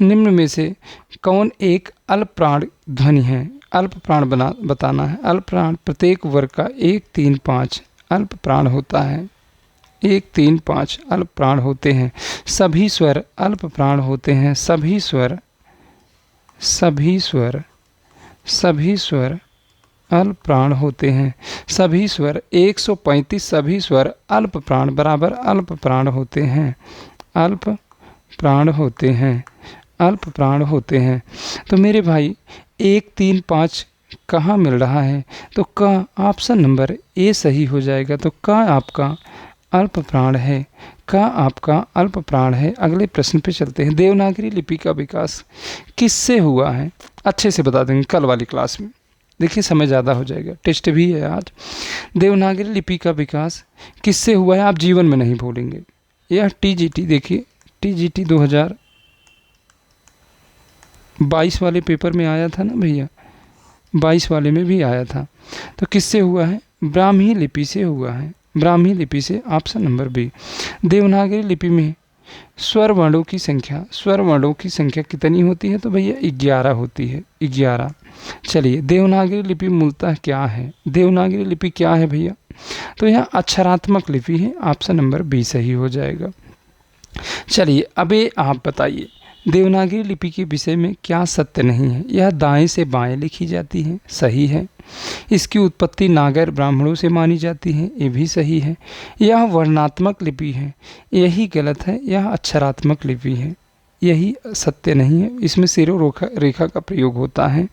निम्न में से कौन एक अल्प प्राण ध्वनि है? अल्प प्राण बताना है। अल्प प्राण प्रत्येक वर्ग का 1, 3, 5 अल्प प्राण होता है। 1, 3, 5 अल्प प्राण होते हैं। सभी स्वर अल्प प्राण होते हैं। सभी स्वर अल्प प्राण होते हैं। सभी स्वर 135 सभी स्वर अल्प प्राण बराबर अल्प प्राण होते हैं। अल्प प्राण होते हैं। अल्प प्राण होते हैं। तो मेरे भाई 1, 3, 5 कहाँ मिल रहा है? तो क ऑप्शन नंबर ए सही हो जाएगा। तो क आपका अल्प प्राण है। का आपका अल्प प्राण है। अगले प्रश्न पे चलते हैं। देवनागरी लिपि का विकास किससे हुआ है? अच्छे से बता देंगे कल वाली क्लास में। देखिए समय ज़्यादा हो जाएगा, टेस्ट भी है आज। देवनागरी लिपि का विकास किससे हुआ है? आप जीवन में नहीं भूलेंगे। यह टीजीटी, देखिए टीजीटी 2022 वाले पेपर में आया था ना भैया, 22 वाले में भी आया था। तो किससे हुआ है? ब्राह्मी लिपि से हुआ है। ब्राह्मी लिपि से, ऑप्शन नंबर बी। देवनागरी लिपि में स्वर वर्णों की संख्या कितनी होती है? तो भैया 11 होती है, 11। चलिए देवनागरी लिपि मूलतः क्या है? देवनागरी लिपि क्या है भैया? तो यह अक्षरात्मक लिपि है। ऑप्शन नंबर बी सही हो जाएगा। चलिए अबे आप बताइए देवनागरी लिपि के विषय में क्या सत्य नहीं है? यह दाएं से बाएं लिखी जाती है, सही है। इसकी उत्पत्ति नागर ब्राह्मणों से मानी जाती है, ये भी सही है। यह वर्णात्मक लिपि है, यही गलत है। यह अक्षरात्मक लिपि है, यही सत्य नहीं है। इसमें सिरो रेखा का प्रयोग होता है।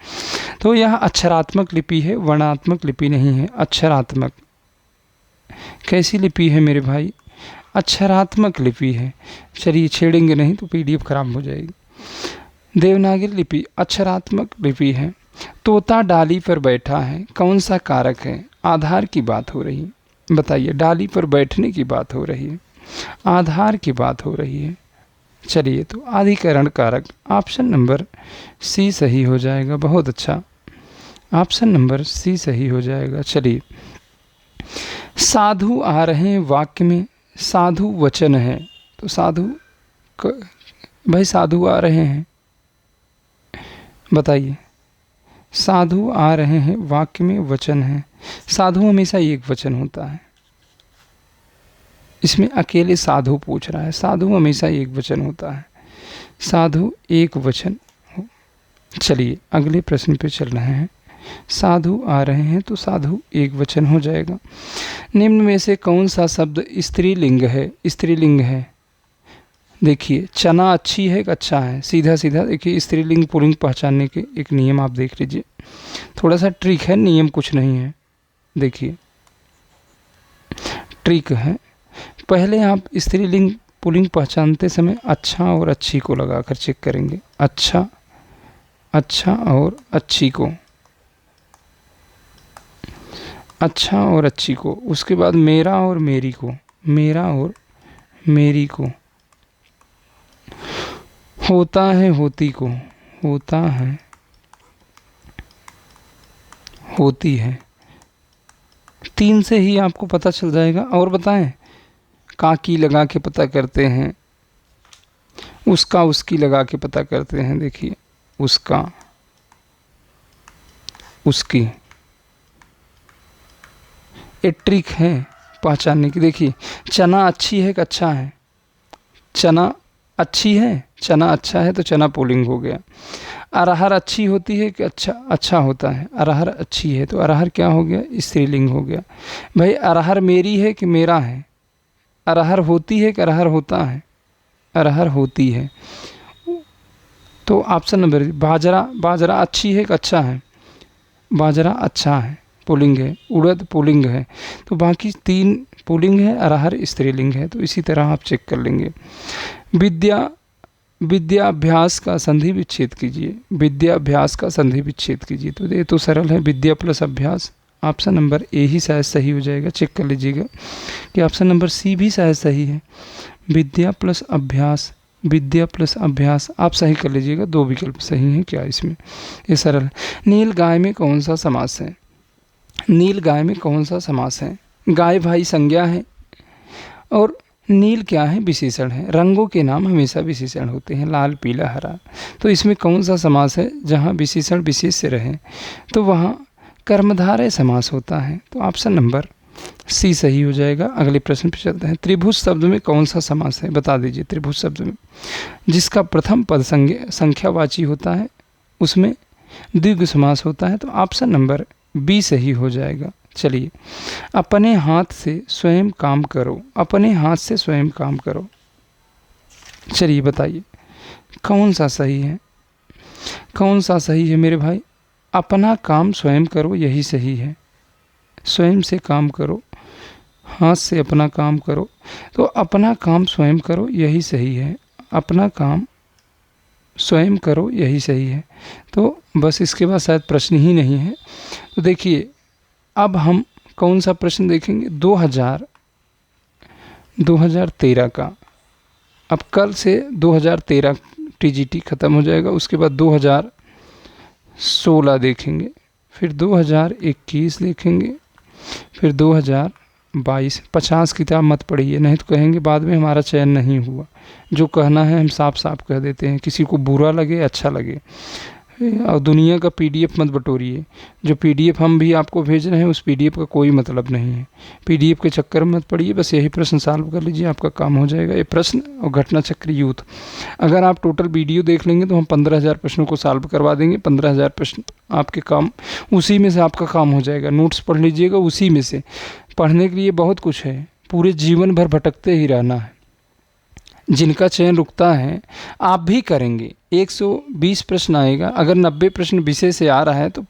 तो यह अक्षरात्मक लिपि है, वर्णात्मक लिपि नहीं है, अक्षरात्मक। कैसी लिपि है मेरे भाई? अक्षरात्मक लिपि है। चलिए छेड़ेंगे नहीं तो पीडीएफ खराब हो जाएगी। देवनागरी लिपि अक्षरात्मक लिपि है। तोता डाली पर बैठा है, कौन सा कारक है? आधार की बात हो रही है, बताइए। डाली पर बैठने की बात हो रही है, आधार की बात हो रही है। चलिए तो अधिकरण कारक, ऑप्शन नंबर सी सही हो जाएगा। बहुत अच्छा, ऑप्शन नंबर सी सही हो जाएगा। चलिए साधु आ रहे हैं वाक्य में, साधु वचन है। तो भाई साधु आ रहे हैं, बताइए। साधु आ रहे हैं वाक्य में वचन है। साधु हमेशा एक वचन होता है। इसमें अकेले साधु पूछ रहा है, साधु हमेशा एक वचन होता है। साधु एक वचन हो। चलिए अगले प्रश्न पे चल रहे हैं। साधु आ रहे हैं तो साधु एक वचन हो जाएगा। निम्न में से कौन सा शब्द स्त्रीलिंग है? स्त्रीलिंग है। देखिए चना अच्छी है कि अच्छा है? सीधा सीधा देखिए स्त्रीलिंग पुल्लिंग पहचानने के एक नियम आप देख लीजिए। थोड़ा सा ट्रिक है, नियम कुछ नहीं है। देखिए ट्रिक है, पहले आप स्त्रीलिंग पुल्लिंग पहचानते समय अच्छा और अच्छी को लगाकर चेक करेंगे। अच्छा, अच्छा और अच्छी को, अच्छा और अच्छी को। उसके बाद मेरा और मेरी को, मेरा और मेरी को। होता है होती को, होता है होती है। 3 से ही आपको पता चल जाएगा। और बताएं, काकी लगा के पता करते हैं, उसका उसकी लगा के पता करते हैं। देखिए उसका उसकी, एक ट्रिक है पहचानने की। देखिए चना अच्छी है कि अच्छा है? चना अच्छी है, चना अच्छा है तो चना पुल्लिंग हो गया। अरहर अच्छी होती है कि अच्छा होता है, अरहर अच्छी है तो अरहर क्या हो गया, स्त्रीलिंग हो गया। भाई अरहर मेरी है कि मेरा है, अरहर होती है कि अरहर होता है, अरहर होती है। तो ऑप्शन नंबर बाजरा, बाजरा अच्छी है कि अच्छा है, बाजरा अच्छा है, पुल्लिंग है। उड़द पुल्लिंग है। तो बाकी 3 पुल्लिंग है, अरहर स्त्रीलिंग है। तो इसी तरह आप चेक कर लेंगे। विद्या, विद्याभ्यास का संधि विच्छेद कीजिए, विद्याभ्यास का संधि विच्छेद कीजिए। तो ये तो सरल है, विद्या प्लस अभ्यास। ऑप्शन नंबर ए ही शायद सही हो जाएगा, चेक कर लीजिएगा कि ऑप्शन नंबर सी भी शायद सही है। विद्या प्लस अभ्यास, विद्या प्लस अभ्यास आप सही कर लीजिएगा, 2 विकल्प सही हैं क्या इसमें, ये सरल है। नील गाय में कौन सा समास है, नील गाय में कौन सा समास है। गाय भाई संज्ञा है और नील क्या है, विशेषण है। रंगों के नाम हमेशा विशेषण होते हैं, लाल पीला हरा। तो इसमें कौन सा समास है जहाँ विशेषण विशेष से रहे, तो वहाँ कर्मधारय समास होता है। तो ऑप्शन नंबर सी सही हो जाएगा। अगले प्रश्न पे चलते हैं। त्रिभुज शब्द में कौन सा समास है, बता दीजिए। त्रिभुज शब्द में जिसका प्रथम पद संख्यावाची होता है उसमें द्विगु समास होता है। तो ऑप्शन नंबर बी सही हो जाएगा। चलिए, अपने हाथ से स्वयं काम करो, अपने हाथ से स्वयं काम करो। चलिए बताइए कौन सा सही है, कौन सा सही है मेरे भाई। अपना काम स्वयं करो, यही सही है। स्वयं से काम करो, हाथ से अपना काम करो। तो अपना काम स्वयं करो, यही सही है। अपना काम स्वयं करो, यही सही है। तो बस इसके बाद शायद प्रश्न ही नहीं है। तो देखिए अब हम कौन सा प्रश्न देखेंगे, 2013 का। अब कल से 2013 टीजीटी ख़त्म हो जाएगा, उसके बाद 2016 देखेंगे, फिर 2021 देखेंगे, फिर 2022। 50 किताब मत पढ़िए, नहीं तो कहेंगे बाद में हमारा चयन नहीं हुआ। जो कहना है हम साफ साफ कह देते हैं, किसी को बुरा लगे अच्छा लगे। और दुनिया का पीडीएफ मत बटोरिए, जो पीडीएफ हम भी आपको भेज रहे हैं उस पीडीएफ का कोई मतलब नहीं है। पीडीएफ के चक्कर में मत पड़िए, बस यही प्रश्न सॉल्व कर लीजिए, आपका काम हो जाएगा। ये प्रश्न और घटना चक्र यूथ, अगर आप टोटल वीडियो देख लेंगे तो हम 15,000 प्रश्नों को सॉल्व करवा देंगे। 15,000 प्रश्न आपके काम, उसी में से आपका काम हो जाएगा। नोट्स पढ़ लीजिएगा, उसी में से। पढ़ने के लिए बहुत कुछ है, पूरे जीवन भर भटकते ही रहना है। जिनका चयन रुकता है आप भी करेंगे। 120 प्रश्न आएगा, अगर 90 प्रश्न विषय से आ रहा है तो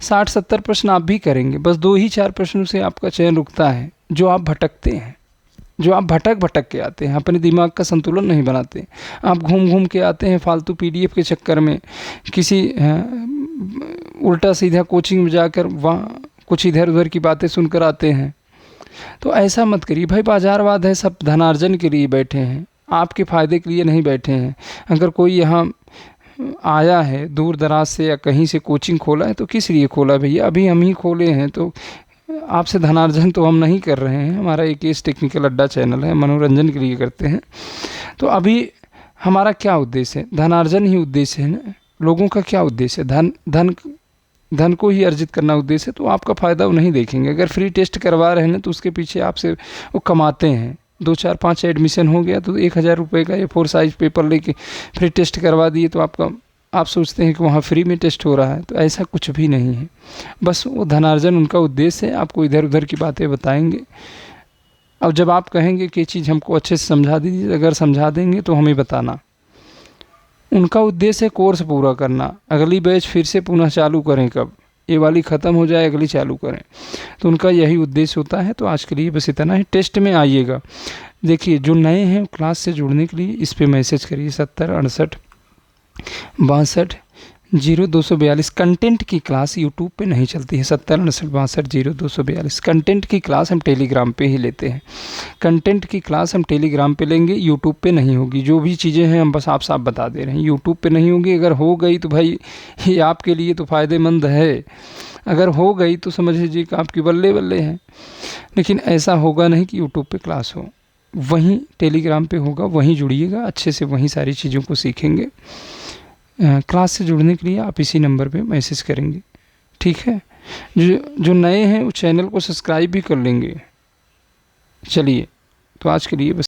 60-70 प्रश्न आप भी करेंगे। बस 2 ही 4 प्रश्नों से आपका चयन रुकता है, जो आप भटकते हैं, जो आप भटक के आते हैं, अपने दिमाग का संतुलन नहीं बनाते। आप घूम घूम के आते हैं फालतू पीडीएफ के चक्कर में, किसी उल्टा सीधा कोचिंग में जाकर वहाँ कुछ इधर उधर की बातें सुनकर आते हैं। तो ऐसा मत करिए भाई, बाजारवाद है, सब धनार्जन के लिए बैठे हैं, आपके फ़ायदे के लिए नहीं बैठे हैं। अगर कोई यहाँ आया है दूर दराज से या कहीं से कोचिंग खोला है तो किस लिए खोला भैया, अभी हम ही खोले हैं। तो आपसे धनार्जन तो हम नहीं कर रहे हैं, हमारा एक एस टेक्निकल अड्डा चैनल है, मनोरंजन के लिए करते हैं। तो अभी हमारा क्या उद्देश्य है, धनार्जन ही उद्देश्य है ना। लोगों का क्या उद्देश्य है, धन को ही अर्जित करना उद्देश्य है। तो आपका फ़ायदा वो नहीं देखेंगे। अगर फ्री टेस्ट करवा रहे हैं तो उसके पीछे आपसे वो कमाते हैं। 2 4 5 एडमिशन हो गया तो 1,000 रुपये का A4 साइज पेपर लेके फ्री टेस्ट करवा दिए, तो आप सोचते हैं कि वहाँ फ्री में टेस्ट हो रहा है। तो ऐसा कुछ भी नहीं है, बस वो धनार्जन उनका उद्देश्य है, आपको इधर उधर की बातें बताएंगे। अब जब आप कहेंगे कि ये चीज़ हमको अच्छे से समझा दीजिए, अगर समझा देंगे तो हमें बताना। उनका उद्देश्य है कोर्स पूरा करना, अगली बैच फिर से पुनः चालू करें, कब ये वाली ख़त्म हो जाए अगली चालू करें, तो उनका यही उद्देश्य होता है। तो आज के लिए बस इतना ही। टेस्ट में आइएगा। देखिए जो नए हैं क्लास से जुड़ने के लिए इस पे मैसेज करिए 70 68 62 0242। कंटेंट की क्लास यूट्यूब पे नहीं चलती है। 70 68 62 0242। कंटेंट की क्लास हम टेलीग्राम पे ही लेते हैं। कंटेंट की क्लास हम टेलीग्राम पे लेंगे, यूट्यूब पे नहीं होगी। जो भी चीज़ें हैं हम बस आप साफ बता दे रहे हैं, यूट्यूब पे नहीं होगी। अगर हो गई तो भाई ये आपके लिए तो फ़ायदेमंद है, अगर हो गई तो समझ लीजिए कि आपकी बल्ले बल्ले हैं। लेकिन ऐसा होगा नहीं कि यूट्यूब पे क्लास हो, वहीं टेलीग्राम पे होगा, वहीं जुड़िएगा, अच्छे से वहीं सारी चीज़ों को सीखेंगे। क्लास से जुड़ने के लिए आप इसी नंबर पे मैसेज करेंगे, ठीक है। जो नए हैं वो चैनल को सब्सक्राइब भी कर लेंगे। चलिए, तो आज के लिए बस